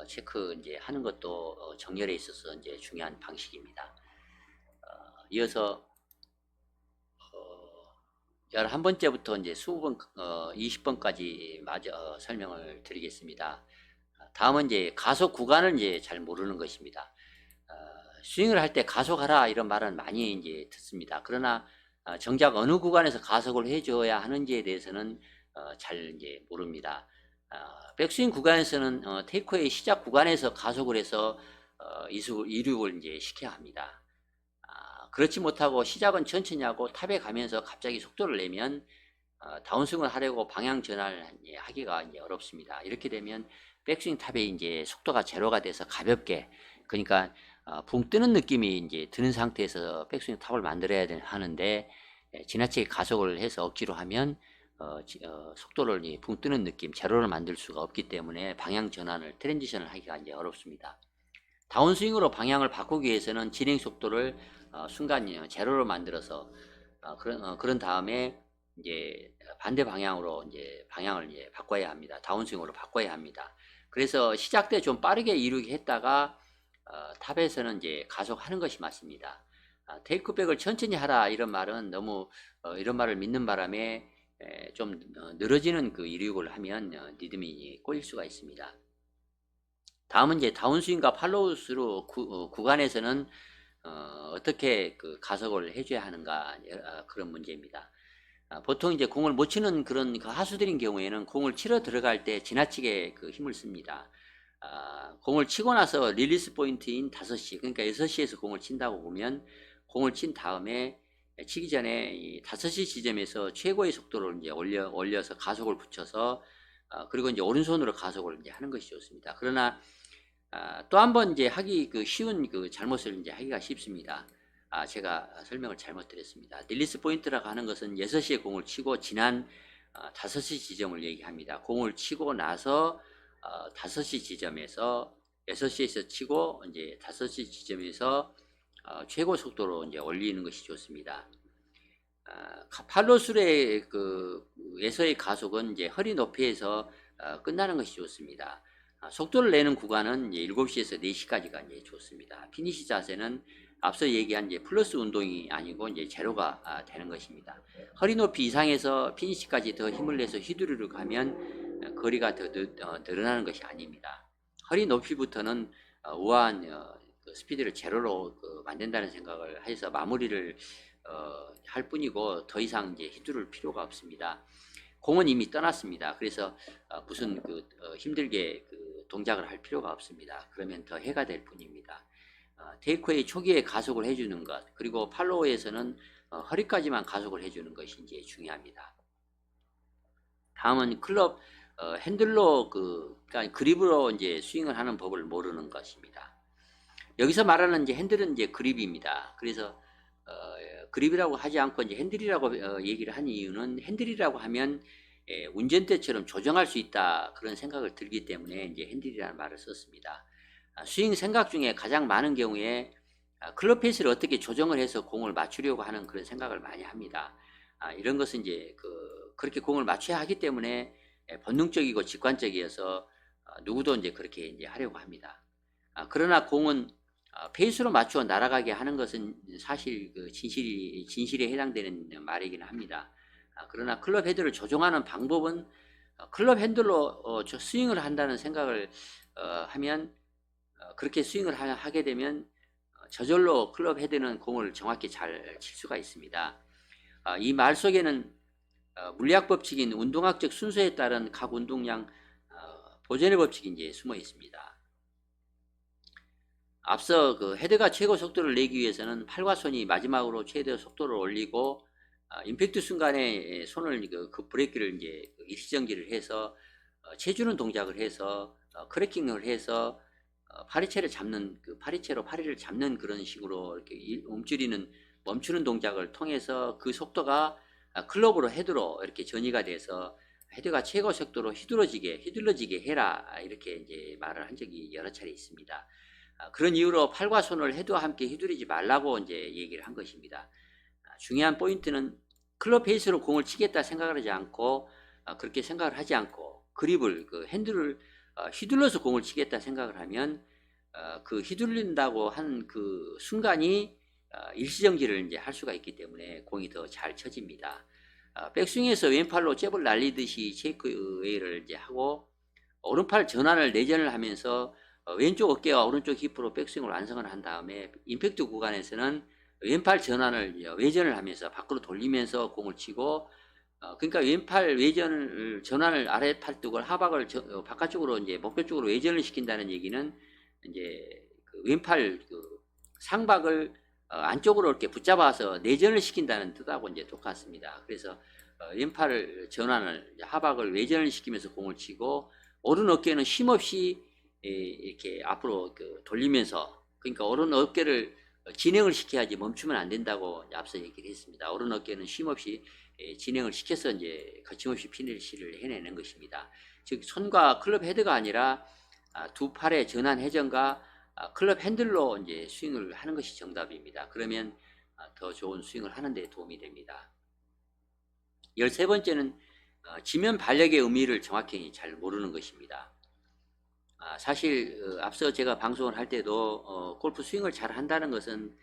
체크 이제 하는 것도 정렬에 있어서 이제 중요한 방식입니다. 이어서 11번째부터 이제 20번까지 마저 설명을 드리겠습니다. 다음은 이제 가속 구간을 이제 잘 모르는 것입니다. 스윙을 할 때 가속하라 이런 말은 많이 이제 듣습니다. 그러나 정작 어느 구간에서 가속을 해줘야 하는지에 대해서는 잘 이제 모릅니다. 백스윙 구간에서는 테이크웨이 시작 구간에서 가속을 해서 이륙을 이제 시켜야 합니다. 그렇지 못하고 시작은 천천히 하고 탑에 가면서 갑자기 속도를 내면 다운스윙을 하려고 방향 전환을 하기가 이제 어렵습니다. 이렇게 되면 백스윙 탑에 이제 속도가 제로가 돼서 가볍게, 그러니까 붕 뜨는 느낌이 이제 드는 상태에서 백스윙 탑을 만들어야 하는데, 지나치게 가속을 해서 억지로 하면 속도를 붕 뜨는 느낌, 제로를 만들 수가 없기 때문에 방향 전환을, 트랜지션을 하기가 이제 어렵습니다. 다운스윙으로 방향을 바꾸기 위해서는 진행 속도를 순간 제로로 만들어서 그런 다음에 이제 반대 방향으로 이제 방향을 이제 바꿔야 합니다. 다운스윙으로 바꿔야 합니다. 그래서 시작 때 좀 빠르게 이루게 했다가 탑에서는 이제 가속하는 것이 맞습니다. 테이크백을 천천히 하라 이런 말은 너무 이런 말을 믿는 바람에 좀 늘어지는 그 이륙을 하면 리듬이 꼬일 수가 있습니다. 다음은 이제 다운스윙과 팔로우스루 구간에서는 어떻게 그 가속을 해줘야 하는가 그런 문제입니다. 보통 이제 공을 못 치는 그런 그 하수들인 경우에는 공을 치러 들어갈 때 지나치게 그 힘을 씁니다. 공을 치고 나서 릴리스 포인트인 5시, 그러니까 6시에서 공을 친다고 보면 공을 친 다음에 치기 전에 이 5시 지점에서 최고의 속도를 이제 올려서 가속을 붙여서 그리고 이제 오른손으로 가속을 이제 하는 것이 좋습니다. 그러나 또 한 번 이제 하기 그 쉬운 그 잘못을 이제 하기가 쉽습니다. 제가 설명을 잘못 드렸습니다. 릴리스 포인트라고 하는 것은 6시에 공을 치고 지난 5시 지점을 얘기합니다. 공을 치고 나서 5시 지점에서 6시에서 치고 이제 5시 지점에서 최고 속도로 이제 올리는 것이 좋습니다. 팔로술의 에서의 가속은 이제 허리 높이에서 끝나는 것이 좋습니다. 속도를 내는 구간은 이제 7시에서 4시까지가 이제 좋습니다. 피니시 자세는 앞서 얘기한 이제 플러스 운동이 아니고 이제 제로가 되는 것입니다. 허리 높이 이상에서 피니시까지 더 힘을 내서 휘두르르 가면 거리가 더 늘어나는 것이 아닙니다. 허리 높이부터는 우아한 스피드를 제로로 만든다는 생각을 해서 마무리를 할 뿐이고 더 이상 이제 휘두를 필요가 없습니다. 공은 이미 떠났습니다. 그래서 무슨 힘들게 동작을 할 필요가 없습니다. 그러면 더 해가 될 뿐입니다. 테이크웨이 초기에 가속을 해주는 것, 그리고 팔로우에서는 허리까지만 가속을 해주는 것이 이제 중요합니다. 다음은 클럽 핸들로 그러니까 그립으로 이제 스윙을 하는 법을 모르는 것입니다. 여기서 말하는 이제 핸들은 이제 그립입니다. 그래서 그립이라고 하지 않고 이제 핸들이라고 얘기를 한 이유는 핸들이라고 하면 운전대처럼 조정할 수 있다 그런 생각을 들기 때문에 이제 핸들이라는 말을 썼습니다. 스윙 생각 중에 가장 많은 경우에 클럽 페이스를 어떻게 조정을 해서 공을 맞추려고 하는 그런 생각을 많이 합니다. 이런 것은 이제 그렇게 공을 맞춰야 하기 때문에 본능적이고 직관적이어서 누구도 이제 그렇게 이제 하려고 합니다. 그러나 공은 페이스로 맞추어 날아가게 하는 것은 사실 진실에 해당되는 말이긴 합니다. 그러나 클럽 헤드를 조정하는 방법은 클럽 핸들로 스윙을 한다는 생각을 하면 그렇게 스윙을 하게 되면 저절로 클럽 헤드는 공을 정확히 잘 칠 수가 있습니다. 이 말 속에는 물리학 법칙인 운동학적 순서에 따른 각 운동량 보존의 법칙이 이제 숨어 있습니다. 앞서 헤드가 최고 속도를 내기 위해서는 팔과 손이 마지막으로 최대 속도를 올리고 임팩트 순간에 손을 그 브레이크를 이제 일시정지를 해서 채주는 동작을 해서 크래킹을 해서 파리채를 잡는 파리채로 파리를 잡는 그런 식으로 이렇게 멈추는 동작을 통해서 그 속도가 클럽으로 헤드로 이렇게 전이가 돼서 헤드가 최고 속도로 휘둘러지게 해라 이렇게 이제 말을 한 적이 여러 차례 있습니다. 그런 이유로 팔과 손을 헤드와 함께 휘두르지 말라고 이제 얘기를 한 것입니다. 중요한 포인트는 클럽 페이스로 공을 치겠다 생각을 하지 않고 그렇게 생각을 하지 않고 그립을 핸들을 휘둘러서 공을 치겠다 생각을 하면 그 휘둘린다고 한 그 순간이 일시정지를 이제 할 수가 있기 때문에 공이 더 잘 쳐집니다. 백스윙에서 왼팔로 잽을 날리듯이 체이크웨이를 이제 하고 오른팔 전환을 내전을 하면서 왼쪽 어깨와 오른쪽 힙으로 백스윙을 완성을 한 다음에 임팩트 구간에서는 왼팔 전환을 외전을 하면서 밖으로 돌리면서 공을 치고 그러니까 왼팔 외전을 전환을 아래 팔뚝을 하박을 바깥쪽으로 이제 목표 쪽으로 외전을 시킨다는 얘기는 이제 왼팔 상박을 안쪽으로 이렇게 붙잡아서 내전을 시킨다는 뜻하고 이제 똑같습니다. 그래서 왼팔을 전환을 하박을 외전을 시키면서 공을 치고 오른 어깨는 쉼없이 이렇게 앞으로 돌리면서 그러니까 오른 어깨를 진행을 시켜야지 멈추면 안 된다고 앞서 얘기를 했습니다. 오른 어깨는 쉼없이 진행을 시켜서 이제 거침없이 피니시를 해내는 것입니다. 즉 손과 클럽 헤드가 아니라 두 팔의 전환 회전과 클럽 핸들로 이제 스윙을 하는 것이 정답입니다. 그러면 더 좋은 스윙을 하는 데 도움이 됩니다. 13번째는 지면 발력의 의미를 정확히 잘 모르는 것입니다. 사실 앞서 제가 방송을 할 때도 골프 스윙을 잘 한다는 것은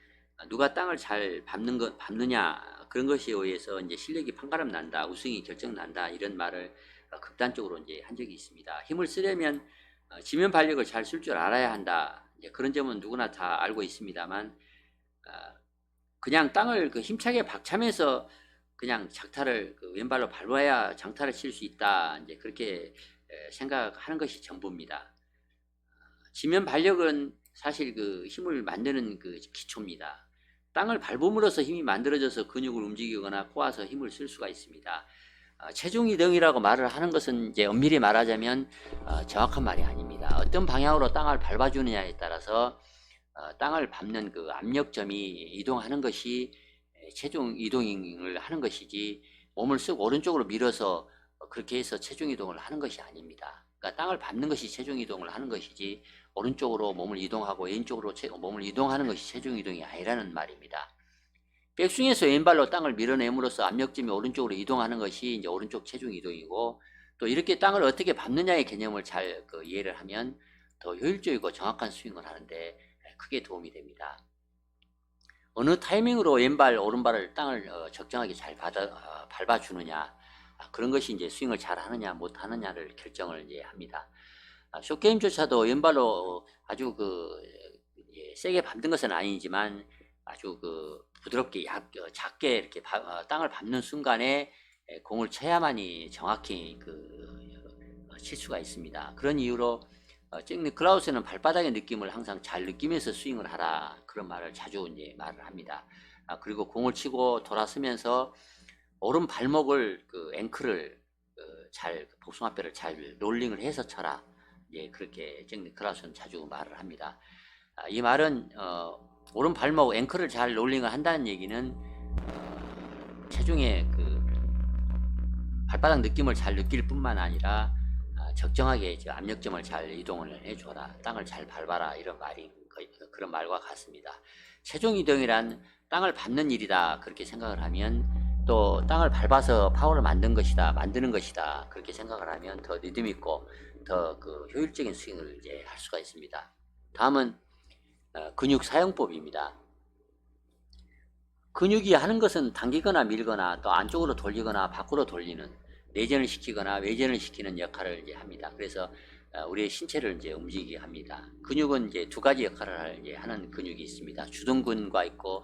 누가 땅을 잘 밟느냐 그런 것에 의해서 이제 실력이 판가름 난다, 우승이 결정 난다 이런 말을 극단적으로 이제 한 적이 있습니다. 힘을 쓰려면 지면 발력을 잘 쓸 줄 알아야 한다. 이제 그런 점은 누구나 다 알고 있습니다만 그냥 땅을 힘차게 박차면서 그냥 장타를 왼발로 밟아야 장타를 칠 수 있다. 이제 그렇게 생각하는 것이 전부입니다. 지면 발력은 사실 힘을 만드는 기초입니다. 땅을 밟음으로써 힘이 만들어져서 근육을 움직이거나 꼬아서 힘을 쓸 수가 있습니다. 체중 이동이라고 말을 하는 것은 이제 엄밀히 말하자면 정확한 말이 아닙니다. 어떤 방향으로 땅을 밟아주느냐에 따라서 땅을 밟는 압력점이 이동하는 것이 체중 이동을 하는 것이지 몸을 쓱 오른쪽으로 밀어서 그렇게 해서 체중 이동을 하는 것이 아닙니다. 그러니까 땅을 밟는 것이 체중 이동을 하는 것이지 오른쪽으로 몸을 이동하고 왼쪽으로 몸을 이동하는 것이 체중 이동이 아니라는 말입니다. 백스윙에서 왼발로 땅을 밀어내므로써 압력점이 오른쪽으로 이동하는 것이 이제 오른쪽 체중 이동이고, 또 이렇게 땅을 어떻게 밟느냐의 개념을 잘 이해를 하면 더 효율적이고 정확한 스윙을 하는데 크게 도움이 됩니다. 어느 타이밍으로 왼발, 오른발을 땅을 적정하게 잘 밟아주느냐, 그런 것이 이제 스윙을 잘 하느냐 못 하느냐를 결정을 이제 합니다. 숏게임조차도 왼발로 아주 세게 밟는 것은 아니지만 아주 부드럽게 작게 이렇게 땅을 밟는 순간에 공을 쳐야만이 정확히 칠 수가 있습니다. 그런 이유로 클라우스는 발바닥의 느낌을 항상 잘 느끼면서 스윙을 하라, 그런 말을 자주 이제 말을 합니다. 그리고 공을 치고 돌아서면서 오른 발목을 앵클을 잘 복숭아뼈를 잘 롤링을 해서 쳐라. 예, 그렇게 클라우스는 자주 말을 합니다. 이 말은 오른 발목 앵클을 잘 롤링을 한다는 얘기는 체중의 발바닥 느낌을 잘 느낄 뿐만 아니라 적정하게 압력점을 잘 이동을 해줘라, 땅을 잘 밟아라, 이런 말이 그런 말과 같습니다. 체중 이동이란 땅을 밟는 일이다 그렇게 생각을 하면, 또 땅을 밟아서 파워를 만드는 것이다 그렇게 생각을 하면 더 리듬 있고 더 효율적인 스윙을 이제 할 수가 있습니다. 다음은 근육 사용법입니다. 근육이 하는 것은 당기거나 밀거나 또 안쪽으로 돌리거나 밖으로 돌리는, 내전을 시키거나 외전을 시키는 역할을 이제 합니다. 그래서 우리의 신체를 이제 움직이게 합니다. 근육은 이제 두 가지 역할을 하는 근육이 있습니다. 주둔근과 있고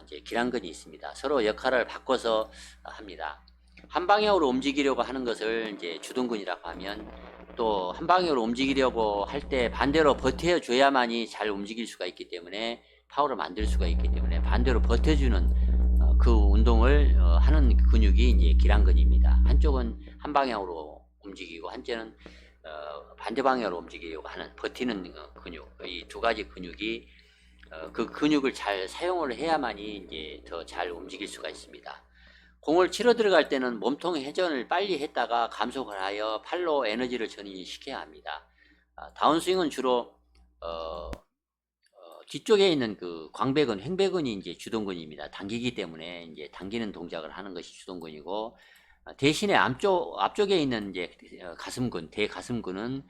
이제 기랑근이 있습니다. 서로 역할을 바꿔서 합니다. 한 방향으로 움직이려고 하는 것을 이제 주둔근이라고 하면, 또 한 방향으로 움직이려고 할 때 반대로 버텨줘야만이 잘 움직일 수가 있기 때문에, 파워를 만들 수가 있기 때문에 반대로 버텨주는 그 운동을 하는 근육이 이제 기랑근입니다. 한쪽은 한 방향으로 움직이고 한쪽은 반대 방향으로 움직이려고 하는 버티는 근육, 이 두 가지 근육이 그 근육을 잘 사용을 해야만이 이제 더 잘 움직일 수가 있습니다. 공을 치러 들어갈 때는 몸통 회전을 빨리 했다가 감속을 하여 팔로 에너지를 전이시켜야 합니다. 다운스윙은 주로 뒤쪽에 있는 광배근, 횡배근이 이제 주동근입니다. 당기기 때문에 이제 당기는 동작을 하는 것이 주동근이고, 대신에 앞쪽에 있는 이제 가슴근, 대가슴근은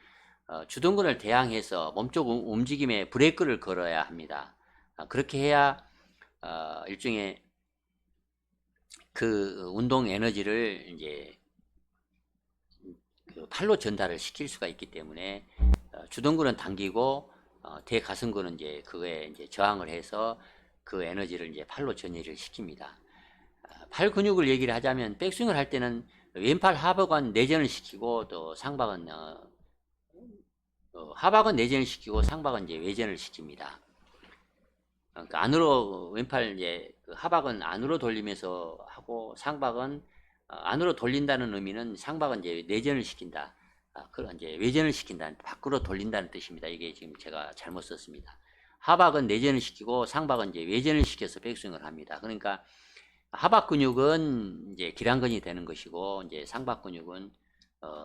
주동근을 대항해서 몸쪽 움직임에 브레이크를 걸어야 합니다. 그렇게 해야 일종의 운동 에너지를 이제 팔로 전달을 시킬 수가 있기 때문에 주동근은 당기고 대가슴근은 이제 그거에 이제 저항을 해서 그 에너지를 이제 팔로 전이를 시킵니다. 팔 근육을 얘기를 하자면, 백스윙을 할 때는 왼팔 하박은 내전을 시키고, 또 상박은 하박은 내전을 시키고 상박은 이제 외전을 시킵니다. 그러니까 안으로 왼팔 이제 하박은 안으로 돌리면서 하고, 상박은 안으로 돌린다는 의미는 상박은 이제 내전을 시킨다. 그런 이제 외전을 시킨다, 밖으로 돌린다는 뜻입니다. 이게 지금 제가 잘못 썼습니다. 하박은 내전을 시키고 상박은 이제 외전을 시켜서 백스윙을 합니다. 그러니까 하박 근육은 이제 기랑근이 되는 것이고, 이제 상박 근육은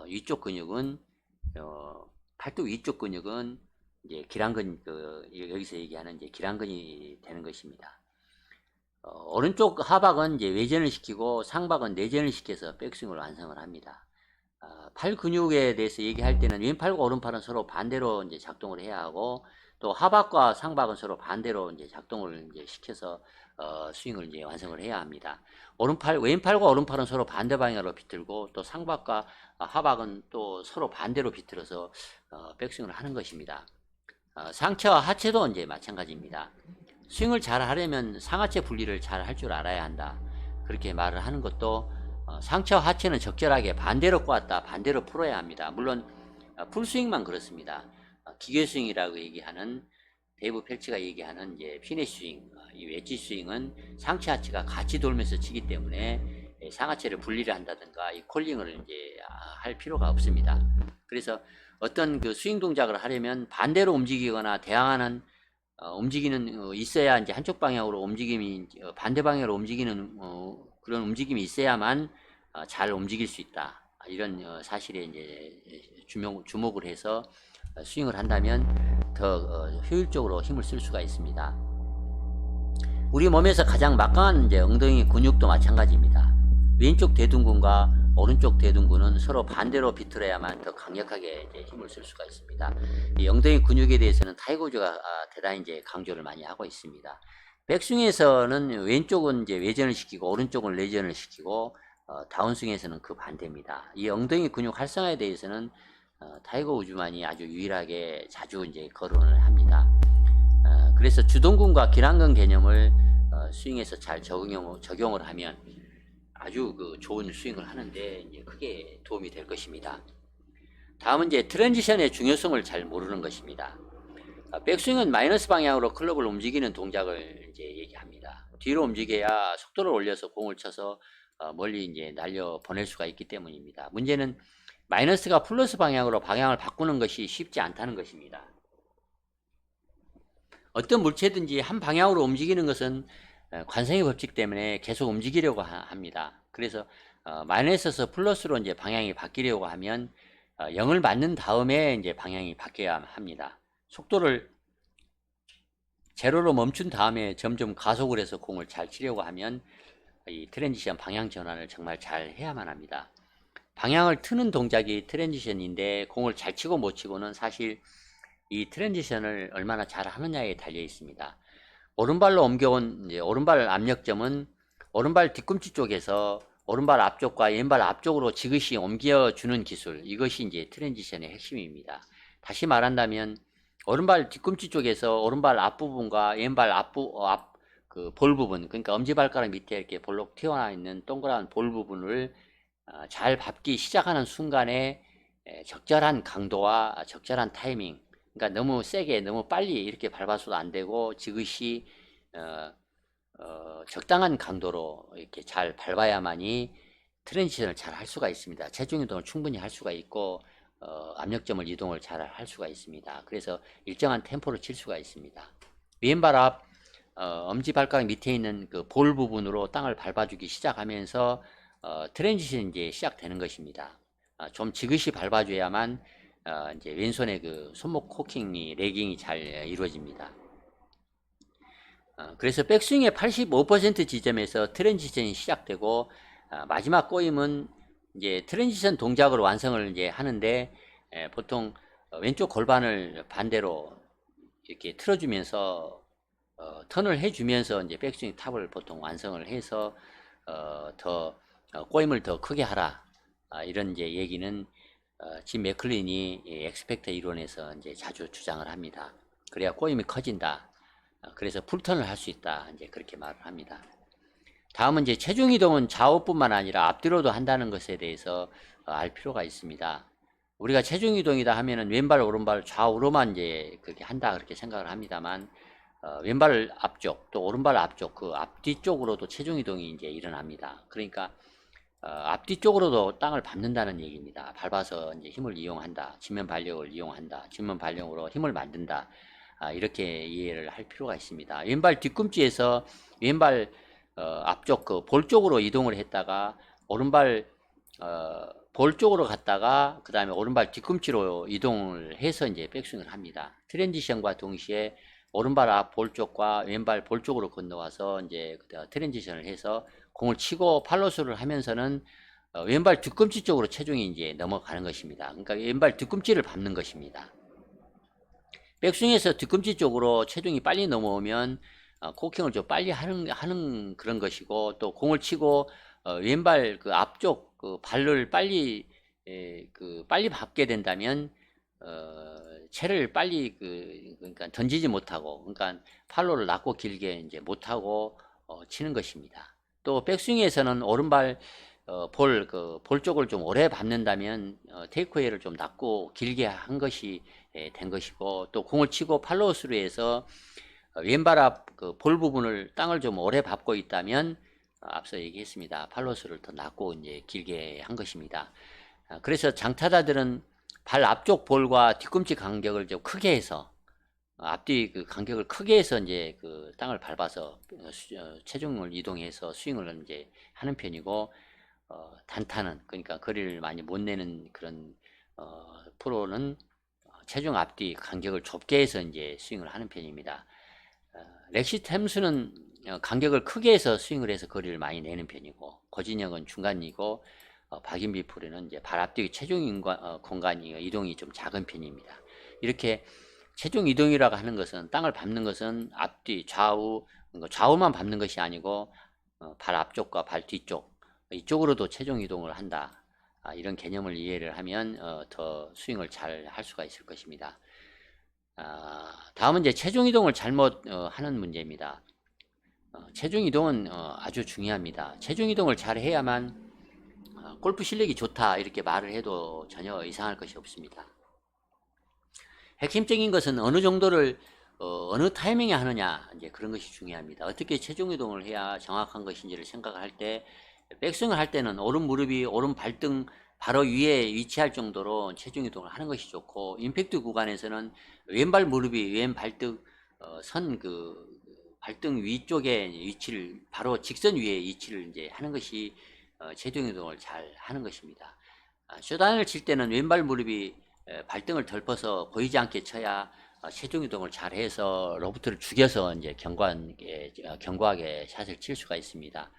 위쪽 근육은 팔뚝 위쪽 근육은 이제 기랑근, 여기서 얘기하는 이제 기랑근이 되는 것입니다. 오른쪽 하박은 이제 외전을 시키고 상박은 내전을 시켜서 백스윙을 완성을 합니다. 팔 근육에 대해서 얘기할 때는 왼팔과 오른팔은 서로 반대로 이제 작동을 해야 하고, 또 하박과 상박은 서로 반대로 이제 작동을 이제 시켜서 스윙을 이제 완성을 해야 합니다. 왼팔과 오른팔은 서로 반대 방향으로 비틀고, 또 상박과 하박은 또 서로 반대로 비틀어서 백스윙을 하는 것입니다. 상체와 하체도 이제 마찬가지입니다. 스윙을 잘 하려면 상하체 분리를 잘 할 줄 알아야 한다. 그렇게 말을 하는 것도, 상체와 하체는 적절하게 반대로 꼬았다, 반대로 풀어야 합니다. 물론 풀스윙만 그렇습니다. 기계 스윙이라고 얘기하는, 데이브 펠치가 얘기하는 이제 피니쉬 스윙, 이 웨지 스윙은 상체 하체가 같이 돌면서 치기 때문에 상하체를 분리를 한다든가 이 콜링을 이제 할 필요가 없습니다. 그래서 어떤 그 스윙 동작을 하려면 반대로 움직이거나 대항하는 움직이는 있어야, 이제 한쪽 방향으로 움직임이 반대 방향으로 움직이는 그런 움직임이 있어야만 잘 움직일 수 있다. 이런 사실에 이제 주목을 해서 스윙을 한다면 더 효율적으로 힘을 쓸 수가 있습니다. 우리 몸에서 가장 막강한 이제 엉덩이 근육도 마찬가지입니다. 왼쪽 대둔근과 오른쪽 대둔근은 서로 반대로 비틀어야만 더 강력하게 이제 힘을 쓸 수가 있습니다. 이 엉덩이 근육에 대해서는 타이거 우즈가 대단히 이제 강조를 많이 하고 있습니다. 백스윙에서는 왼쪽은 이제 외전을 시키고 오른쪽은 내전을 시키고, 다운스윙에서는 그 반대입니다. 이 엉덩이 근육 활성화에 대해서는 타이거 우즈만이 아주 유일하게 자주 이제 거론을 합니다. 그래서 주동근과 기란근 개념을 스윙에서 잘 적용을 하면 아주 그 좋은 스윙을 하는데 이제 크게 도움이 될 것입니다. 다음은 이제 트랜지션의 중요성을 잘 모르는 것입니다. 백스윙은 마이너스 방향으로 클럽을 움직이는 동작을 이제 얘기합니다. 뒤로 움직여야 속도를 올려서 공을 쳐서 멀리 이제 날려 보낼 수가 있기 때문입니다. 문제는 마이너스가 플러스 방향으로 방향을 바꾸는 것이 쉽지 않다는 것입니다. 어떤 물체든지 한 방향으로 움직이는 것은 관성의 법칙 때문에 계속 움직이려고 합니다. 그래서 마이너스에서 플러스로 이제 방향이 바뀌려고 하면 0을 맞는 다음에 이제 방향이 바뀌어야 합니다. 속도를 제로로 멈춘 다음에 점점 가속을 해서 공을 잘 치려고 하면 이 트랜지션 방향 전환을 정말 잘 해야만 합니다. 방향을 트는 동작이 트랜지션인데 공을 잘 치고 못 치고는 사실 이 트랜지션을 얼마나 잘 하느냐에 달려 있습니다. 오른발로 옮겨온 이제 오른발 압력점은 오른발 뒤꿈치 쪽에서 오른발 앞쪽과 왼발 앞쪽으로 지그시 옮겨주는 기술, 이것이 이제 트랜지션의 핵심입니다. 다시 말한다면 오른발 뒤꿈치 쪽에서 오른발 앞부분과 왼발 그 볼 부분, 그러니까 엄지발가락 밑에 이렇게 볼록 튀어나와 있는 동그란 볼 부분을 잘 밟기 시작하는 순간에 적절한 강도와 적절한 타이밍, 그러니까 너무 세게 너무 빨리 이렇게 밟아서도 안 되고 지그시 적당한 강도로 이렇게 잘 밟아야만이 트랜지션을 잘 할 수가 있습니다. 체중 이동을 충분히 할 수가 있고 압력점을 이동을 잘 할 수가 있습니다. 그래서 일정한 템포를 칠 수가 있습니다. 왼발 앞 엄지발가락 밑에 있는 그 볼 부분으로 땅을 밟아주기 시작하면서 트랜지션이 이제 시작되는 것입니다. 좀 지그시 밟아줘야만 이제 왼손의 그 손목 코킹이 레깅이 잘 이루어집니다. 그래서 백스윙의 85% 지점에서 트랜지션이 시작되고 마지막 꼬임은 이제 트랜지션 동작으로 완성을 이제 하는데 보통 왼쪽 골반을 반대로 이렇게 틀어주면서 턴을 해주면서 이제 백스윙 탑을 보통 완성을 해서 더 꼬임을 더 크게 하라, 이런 이제 얘기는 짐 맥클린이 엑스펙터 이론에서 이제 자주 주장을 합니다. 그래야 꼬임이 커진다. 그래서 풀턴을 할 수 있다. 이제 그렇게 말을 합니다. 다음은 이제 체중 이동은 좌우뿐만 아니라 앞뒤로도 한다는 것에 대해서 알 필요가 있습니다. 우리가 체중 이동이다 하면은 왼발 오른발 좌우로만 이제 그렇게 한다 그렇게 생각을 합니다만, 왼발 앞쪽 또 오른발 앞쪽 그 앞뒤 쪽으로도 체중 이동이 이제 일어납니다. 그러니까 앞뒤 쪽으로도 땅을 밟는다는 얘기입니다. 밟아서 이제 힘을 이용한다. 지면 발력을 이용한다. 지면 발력으로 힘을 만든다. 이렇게 이해를 할 필요가 있습니다. 왼발 뒤꿈치에서 왼발 앞쪽 그 볼 쪽으로 이동을 했다가 오른발 볼 쪽으로 갔다가 그 다음에 오른발 뒤꿈치로 이동을 해서 이제 백스윙을 합니다. 트랜지션과 동시에 오른발 앞 볼 쪽과 왼발 볼 쪽으로 건너와서 이제 트랜지션을 해서 공을 치고 팔로스를 하면서는 왼발 뒤꿈치 쪽으로 체중이 이제 넘어가는 것입니다. 그러니까 왼발 뒤꿈치를 밟는 것입니다. 백스윙에서 뒤꿈치 쪽으로 체중이 빨리 넘어오면 코킹을 좀 빨리 하는 그런 것이고, 또 공을 치고 왼발 그 앞쪽 그 발을 빨리 빨리 밟게 된다면 채를 빨리 그러니까 던지지 못하고, 그러니까 팔로를 낮고 길게 이제 못하고 치는 것입니다. 또 백스윙에서는 오른발 볼 쪽을 좀 오래 밟는다면 테이크웨이를 좀 낮고 길게 한 것이 된 것이고, 또 공을 치고 팔로우스루 해서 왼발 앞 그 볼 부분을 땅을 좀 오래 밟고 있다면 앞서 얘기했습니다. 팔로우스루를 더 낮고 이제 길게 한 것입니다. 그래서 장타자들은 발 앞쪽 볼과 뒤꿈치 간격을 좀 크게 해서 앞뒤 그 간격을 크게 해서 이제 그 땅을 밟아서 체중을 이동해서 스윙을 이제 하는 편이고, 단타는 그러니까 거리를 많이 못 내는 그런 프로는 체중 앞뒤 간격을 좁게 해서 이제 스윙을 하는 편입니다. 렉시 템스는 간격을 크게 해서 스윙을 해서 거리를 많이 내는 편이고, 고진영은 중간이고, 박인비 프로는 이제 발 앞뒤 체중 공간이 이동이 좀 작은 편입니다. 이렇게 체중 이동이라고 하는 것은, 땅을 밟는 것은 앞뒤 좌우만 밟는 것이 아니고 발 앞쪽과 발 뒤쪽 이쪽으로도 체중 이동을 한다. 이런 개념을 이해를 하면 더 스윙을 잘 할 수가 있을 것입니다. 다음은 이제 체중 이동을 잘못 하는 문제입니다. 체중 이동은 아주 중요합니다. 체중 이동을 잘 해야만 골프 실력이 좋다 이렇게 말을 해도 전혀 이상할 것이 없습니다. 핵심적인 것은 어느 정도를 어느 타이밍에 하느냐, 이제 그런 것이 중요합니다. 어떻게 체중 이동을 해야 정확한 것인지를 생각할 때, 백스윙을 할 때는 오른 무릎이 오른 발등 바로 위에 위치할 정도로 체중 이동을 하는 것이 좋고, 임팩트 구간에서는 왼발 무릎이 왼 발등 발등 위쪽에 위치를 바로 직선 위에 위치를 이제 하는 것이 체중 이동을 잘 하는 것입니다. 쇼단을 칠 때는 왼발 무릎이 발등을 덜퍼서 보이지 않게 쳐야 체중 이동을 잘 해서 로프트를 죽여서 이제 견고하게 샷을 칠 수가 있습니다.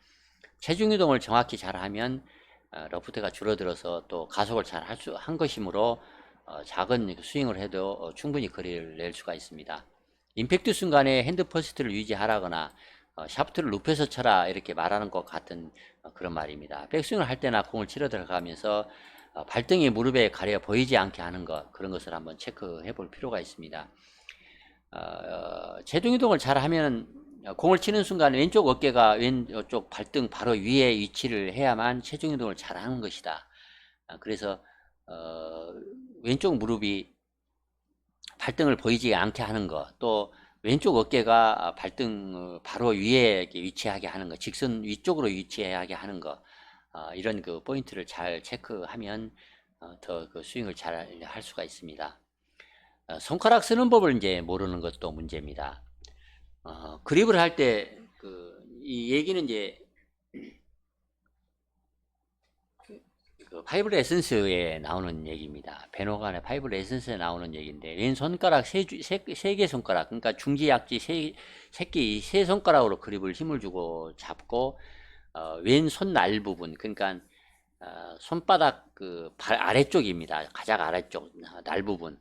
체중 이동을 정확히 잘 하면 로프트가 줄어들어서 또 가속을 잘 한 것이므로 작은 스윙을 해도 충분히 거리를 낼 수가 있습니다. 임팩트 순간에 핸드 퍼스트를 유지하라거나 샤프트를 눕혀서 쳐라 이렇게 말하는 것 같은 그런 말입니다. 백스윙을 할 때나 공을 치러 들어가면서 발등이 무릎에 가려 보이지 않게 하는 것, 그런 것을 한번 체크해 볼 필요가 있습니다. 체중 이동을 잘 하면 공을 치는 순간 왼쪽 어깨가 왼쪽 발등 바로 위에 위치를 해야만 체중 이동을 잘 하는 것이다. 그래서 왼쪽 무릎이 발등을 보이지 않게 하는 것, 또 왼쪽 어깨가 발등 바로 위에 위치하게 하는 것, 직선 위쪽으로 위치하게 하는 것, 이런 그 포인트를 잘 체크하면 더 그 스윙을 잘 할 수가 있습니다. 손가락 쓰는 법을 이제 모르는 것도 문제입니다. 그립을 할 때 이 얘기는 이제 그 파이브 에센스에 나오는 얘기입니다. 베노간의 파이브 에센스에 나오는 얘기인데, 왼 손가락 세 개 손가락, 그러니까 중지, 약지, 새끼 세 손가락으로 그립을 힘을 주고 잡고, 왼 손날 부분, 그러니까 손바닥 그 발 아래쪽입니다. 가장 아래쪽 날 부분,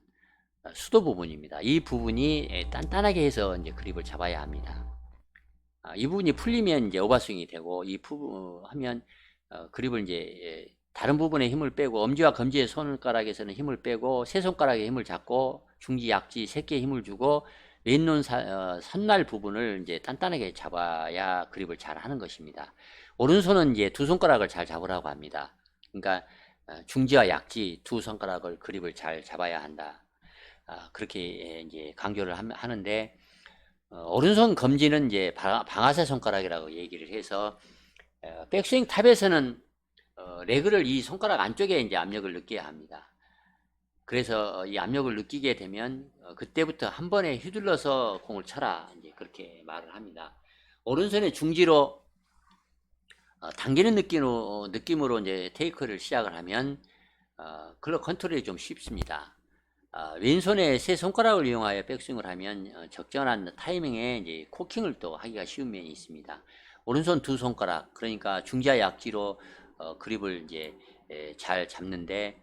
수도 부분입니다. 이 부분이 단단하게 해서 이제 그립을 잡아야 합니다. 이 부분이 풀리면 이제 오버스윙이 되고, 이 부분 하면 그립을 이제 다른 부분에 힘을 빼고, 엄지와 검지의 손가락에서는 힘을 빼고 세 손가락에 힘을 잡고 중지, 약지, 새끼에 힘을 주고 왼손 선날 부분을 이제 단단하게 잡아야 그립을 잘 하는 것입니다. 오른손은 이제 두 손가락을 잘 잡으라고 합니다. 그러니까 중지와 약지 두 손가락을 그립을 잘 잡아야 한다. 그렇게 이제 강조를 하는데, 오른손 검지는 이제 방아쇠 손가락이라고 얘기를 해서, 백스윙 탑에서는 레그를 이 손가락 안쪽에 이제 압력을 느껴야 합니다. 그래서 이 압력을 느끼게 되면 그때부터 한 번에 휘둘러서 공을 쳐라, 이제 그렇게 말을 합니다. 오른손의 중지로 당기는 느낌으로 이제 테이크를 시작을 하면 클럽 컨트롤이 좀 쉽습니다. 왼손에 세 손가락을 이용하여 백스윙을 하면 적절한 타이밍에 이제 코킹을 또 하기가 쉬운 면이 있습니다. 오른손 두 손가락, 그러니까 중지와 약지로 그립을 이제 잘 잡는데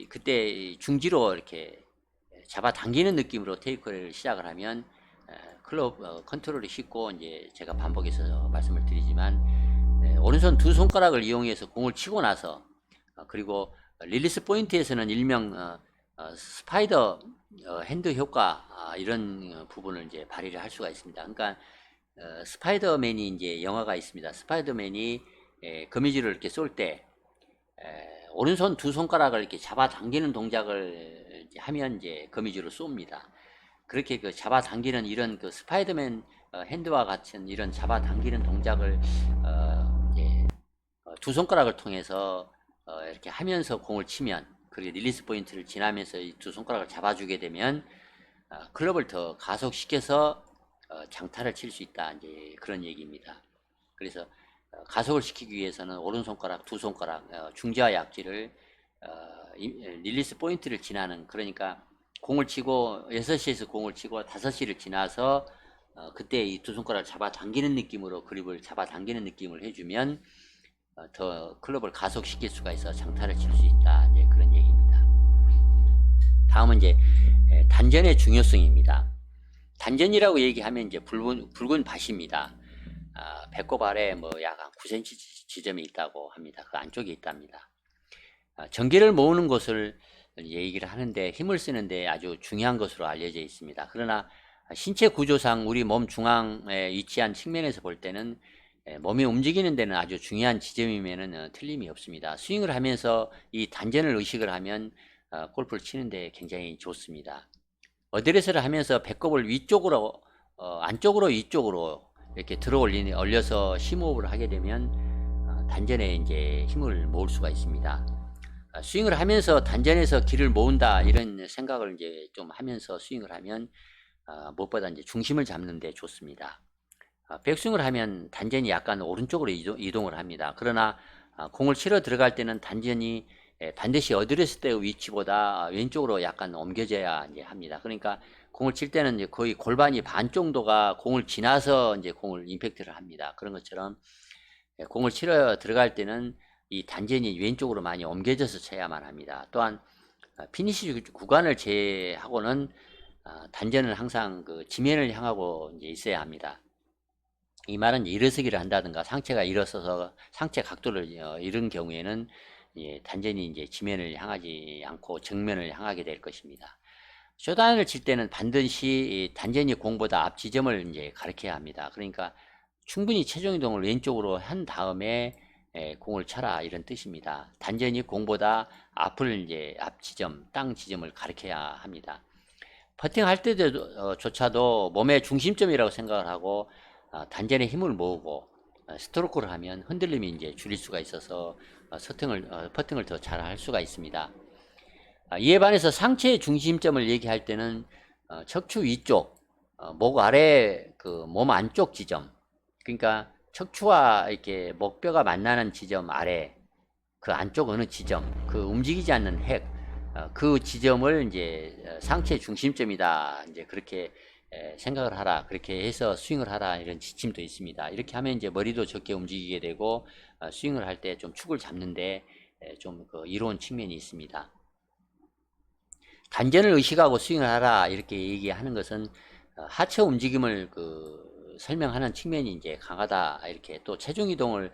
그때 중지로 이렇게 잡아당기는 느낌으로 테이크를 시작을 하면 클럽 컨트롤이 쉽고 이제 제가 반복해서 말씀을 드리지만 오른손 두 손가락을 이용해서 공을 치고 나서 그리고 릴리스 포인트에서는 일명 스파이더 핸드 효과 이런 부분을 이제 발휘를 할 수가 있습니다. 그러니까 스파이더맨이 이제 영화가 있습니다. 스파이더맨이 거미줄을 이렇게 쏠 때 오른손 두 손가락을 이렇게 잡아당기는 동작을 이제 하면 이제 거미줄을 쏩니다. 그렇게 그 잡아당기는 이런 그 스파이더맨 핸드와 같은 이런 잡아당기는 동작을 이제 두 손가락을 통해서 이렇게 하면서 공을 치면 그리고 릴리스 포인트를 지나면서 이 두 손가락을 잡아주게 되면 클럽을 더 가속시켜서 장타를 칠 수 있다 이제 그런 얘기입니다. 그래서 가속을 시키기 위해서는 오른손가락 두 손가락 중지와 약지를 릴리스 포인트를 지나는 그러니까 공을 치고 6시에서 공을 치고 5시를 지나서 그때 이 두 손가락을 잡아당기는 느낌으로 그립을 잡아당기는 느낌을 해주면 더 클럽을 가속시킬 수가 있어 장타를 칠 수 있다 이제 그런 얘기입니다. 다음은 이제 단전의 중요성입니다. 단전이라고 얘기하면 이제 붉은 밭입니다. 배꼽 아래 뭐 약 9cm 지점이 있다고 합니다. 그 안쪽에 있답니다. 전기를 모으는 것을 얘기를 하는데 힘을 쓰는데 아주 중요한 것으로 알려져 있습니다. 그러나 신체 구조상 우리 몸 중앙에 위치한 측면에서 볼 때는 몸이 움직이는 데는 아주 중요한 지점이면은 틀림이 없습니다. 스윙을 하면서 이 단전을 의식을 하면 골프를 치는데 굉장히 좋습니다. 어드레스를 하면서 배꼽을 위쪽으로 안쪽으로 위쪽으로 이렇게 올려서 심호흡을 하게 되면 단전에 이제 힘을 모을 수가 있습니다. 스윙을 하면서 단전에서 기를 모은다 이런 생각을 이제 좀 하면서 스윙을 하면 무엇보다 이제 중심을 잡는 데 좋습니다. 백스윙을 하면 단전이 약간 오른쪽으로 이동을 합니다. 그러나 공을 치러 들어갈 때는 단전이 반드시 어드레스 때의 위치보다 왼쪽으로 약간 옮겨져야 이제 합니다. 그러니까 공을 칠 때는 이제 거의 골반이 반 정도가 공을 지나서 이제 공을 임팩트를 합니다. 그런 것처럼 공을 치러 들어갈 때는 이 단전이 왼쪽으로 많이 옮겨져서 쳐야만 합니다. 또한 피니시 구간을 제하고는 단전은 항상 그 지면을 향하고 이제 있어야 합니다. 이 말은 일어서기를 한다든가 상체가 일어서서 상체 각도를 잃은 경우에는 단전이 이제 지면을 향하지 않고 정면을 향하게 될 것입니다. 쇼다운을 칠 때는 반드시 단전이 공보다 앞 지점을 이제 가리켜야 합니다. 그러니까 충분히 체중 이동을 왼쪽으로 한 다음에 공을 쳐라 이런 뜻입니다. 단전이 공보다 앞을 이제 앞 지점, 땅 지점을 가리켜야 합니다. 퍼팅 할 때조차도 몸의 중심점이라고 생각을 하고 단전에 힘을 모으고 스트로크를 하면 흔들림이 이제 줄일 수가 있어서 퍼팅을 더 잘 할 수가 있습니다. 이에 반해서 상체의 중심점을 얘기할 때는 척추 위쪽, 목 아래 그 몸 안쪽 지점, 그러니까 척추와 이렇게 목뼈가 만나는 지점 아래 그 안쪽 어느 지점, 그 움직이지 않는 핵, 그 지점을 이제 상체 중심점이다. 이제 그렇게 생각을 하라. 그렇게 해서 스윙을 하라. 이런 지침도 있습니다. 이렇게 하면 이제 머리도 적게 움직이게 되고 스윙을 할 때 좀 축을 잡는데 좀 그 이로운 측면이 있습니다. 단전을 의식하고 스윙을 하라. 이렇게 얘기하는 것은 하체 움직임을 설명하는 측면이 이제 강하다. 이렇게 또 체중 이동을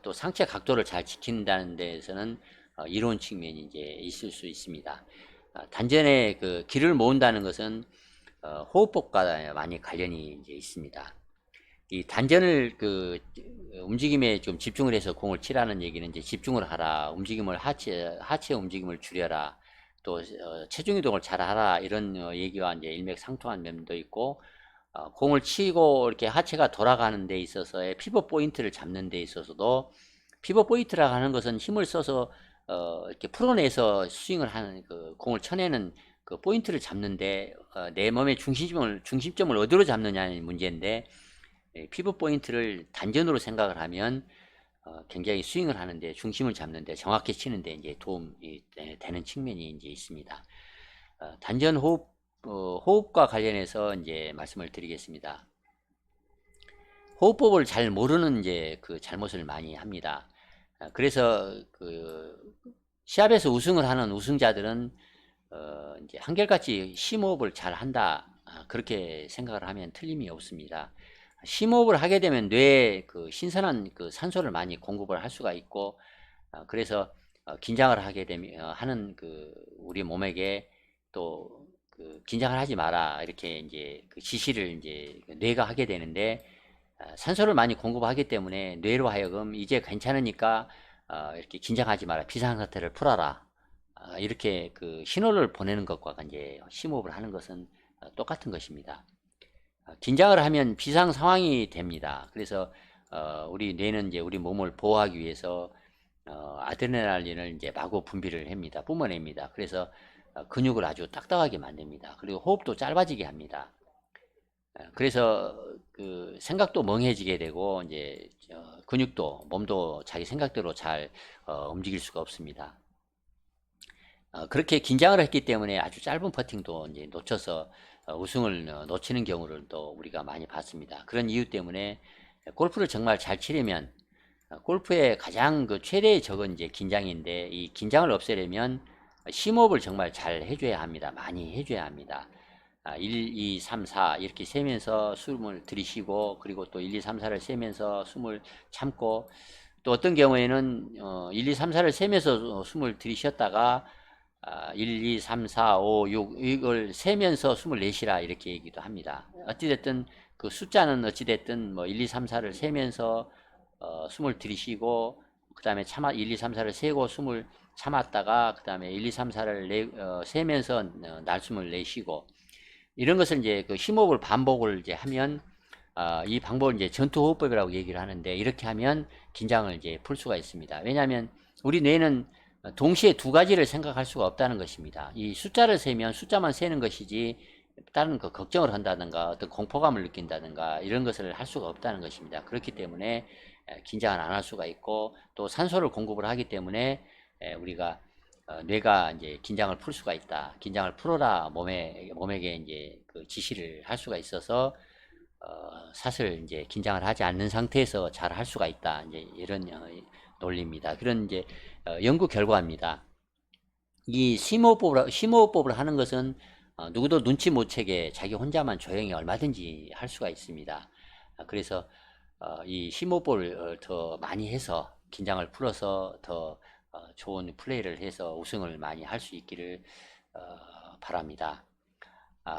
또 상체 각도를 잘 지킨다는 데에서는 이로운 측면이 이제 있을 수 있습니다. 단전에 그 기를 모은다는 것은 호흡법과 많이 관련이 이제 있습니다. 이 단전을 움직임에 좀 집중을 해서 공을 치라는 얘기는 이제 집중을 하라, 하체 움직임을 줄여라, 또 체중 이동을 잘 하라 이런 얘기와 이제 일맥상통한 면도 있고 공을 치고 이렇게 하체가 돌아가는 데 있어서의 피벗 포인트를 잡는 데 있어서도 피벗 포인트라고 하는 것은 힘을 써서 이렇게 풀어내서 스윙을 하는 공을 쳐내는 그 포인트를 잡는데 내 몸의 중심점을 어디로 잡느냐는 문제인데 피벗 포인트를 단전으로 생각을 하면 굉장히 스윙을 하는데 중심을 잡는데 정확히 치는데 이제 도움이 되는 측면이 이제 있습니다. 단전 호흡과 관련해서 이제 말씀을 드리겠습니다. 호흡법을 잘 모르는 이제 그 잘못을 많이 합니다. 그래서 그 시합에서 우승을 하는 우승자들은 이제 한결같이 심호흡을 잘 한다. 그렇게 생각을 하면 틀림이 없습니다. 심호흡을 하게 되면 뇌에 그 신선한 그 산소를 많이 공급을 할 수가 있고, 그래서 긴장을 하게 되면 하는 그 우리 몸에게 또 그 긴장을 하지 마라 이렇게 이제 그 지시를 이제 뇌가 하게 되는데, 산소를 많이 공급하기 때문에 뇌로 하여금 이제 괜찮으니까 이렇게 긴장하지 마라, 비상사태를 풀어라, 이렇게 그 신호를 보내는 것과 이제 심호흡을 하는 것은 똑같은 것입니다. 긴장을 하면 비상 상황이 됩니다. 그래서 우리 뇌는 이제 우리 몸을 보호하기 위해서 아드레날린을 이제 마구 분비를 합니다. 뿜어냅니다. 그래서 근육을 아주 딱딱하게 만듭니다. 그리고 호흡도 짧아지게 합니다. 그래서 그 생각도 멍해지게 되고 이제 근육도 몸도 자기 생각대로 잘 움직일 수가 없습니다. 그렇게 긴장을 했기 때문에 아주 짧은 퍼팅도 이제 놓쳐서 우승을 놓치는 경우를 또 우리가 많이 봤습니다. 그런 이유 때문에 골프를 정말 잘 치려면 골프의 가장 그 최대의 적은 이제 긴장인데, 이 긴장을 없애려면 심호흡을 정말 잘 해줘야 합니다. 많이 해줘야 합니다. 1, 2, 3, 4 이렇게 세면서 숨을 들이쉬고, 그리고 또 1, 2, 3, 4를 세면서 숨을 참고, 또 어떤 경우에는 1, 2, 3, 4를 세면서 숨을 들이쉬었다가 1, 2, 3, 4, 5, 6 이걸 세면서 숨을 내쉬라 이렇게 얘기도 합니다. 어찌됐든 그 숫자는 어찌됐든 뭐 1, 2, 3, 4를 세면서 숨을 들이쉬고, 그 다음에 1, 2, 3, 4를 세고 숨을 참았다가 그 다음에 1, 2, 3, 4를 세면서 날숨을 내쉬고, 이런 것을 이제 그 심호흡을 반복을 이제 하면 이 방법을 이제 전투호흡법이라고 얘기를 하는데, 이렇게 하면 긴장을 이제 풀 수가 있습니다. 왜냐하면 우리 뇌는 동시에 두 가지를 생각할 수가 없다는 것입니다. 이 숫자를 세면 숫자만 세는 것이지 다른 그 걱정을 한다든가 어떤 공포감을 느낀다든가 이런 것을 할 수가 없다는 것입니다. 그렇기 때문에 긴장을 안 할 수가 있고, 또 산소를 공급을 하기 때문에 우리가 뇌가 이제 긴장을 풀 수가 있다. 긴장을 풀어라 몸에게 이제 그 지시를 할 수가 있어서 사실 이제 긴장을 하지 않는 상태에서 잘 할 수가 있다. 이제 이런 논리입니다. 그런 이제 연구 결과입니다. 이 심호흡법을 하는 것은 누구도 눈치 못 채게 자기 혼자만 조용히 얼마든지 할 수가 있습니다. 그래서 이 심호흡을 더 많이 해서 긴장을 풀어서 더 좋은 플레이를 해서 우승을 많이 할 수 있기를 바랍니다.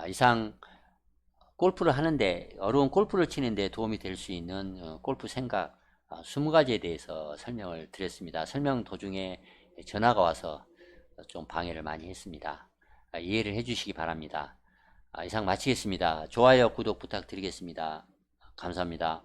이상 골프를 하는데, 어려운 골프를 치는데 도움이 될 수 있는 골프 생각 20가지에 대해서 설명을 드렸습니다. 설명 도중에 전화가 와서 좀 방해를 많이 했습니다. 이해를 해주시기 바랍니다. 이상 마치겠습니다. 좋아요, 구독 부탁드리겠습니다. 감사합니다.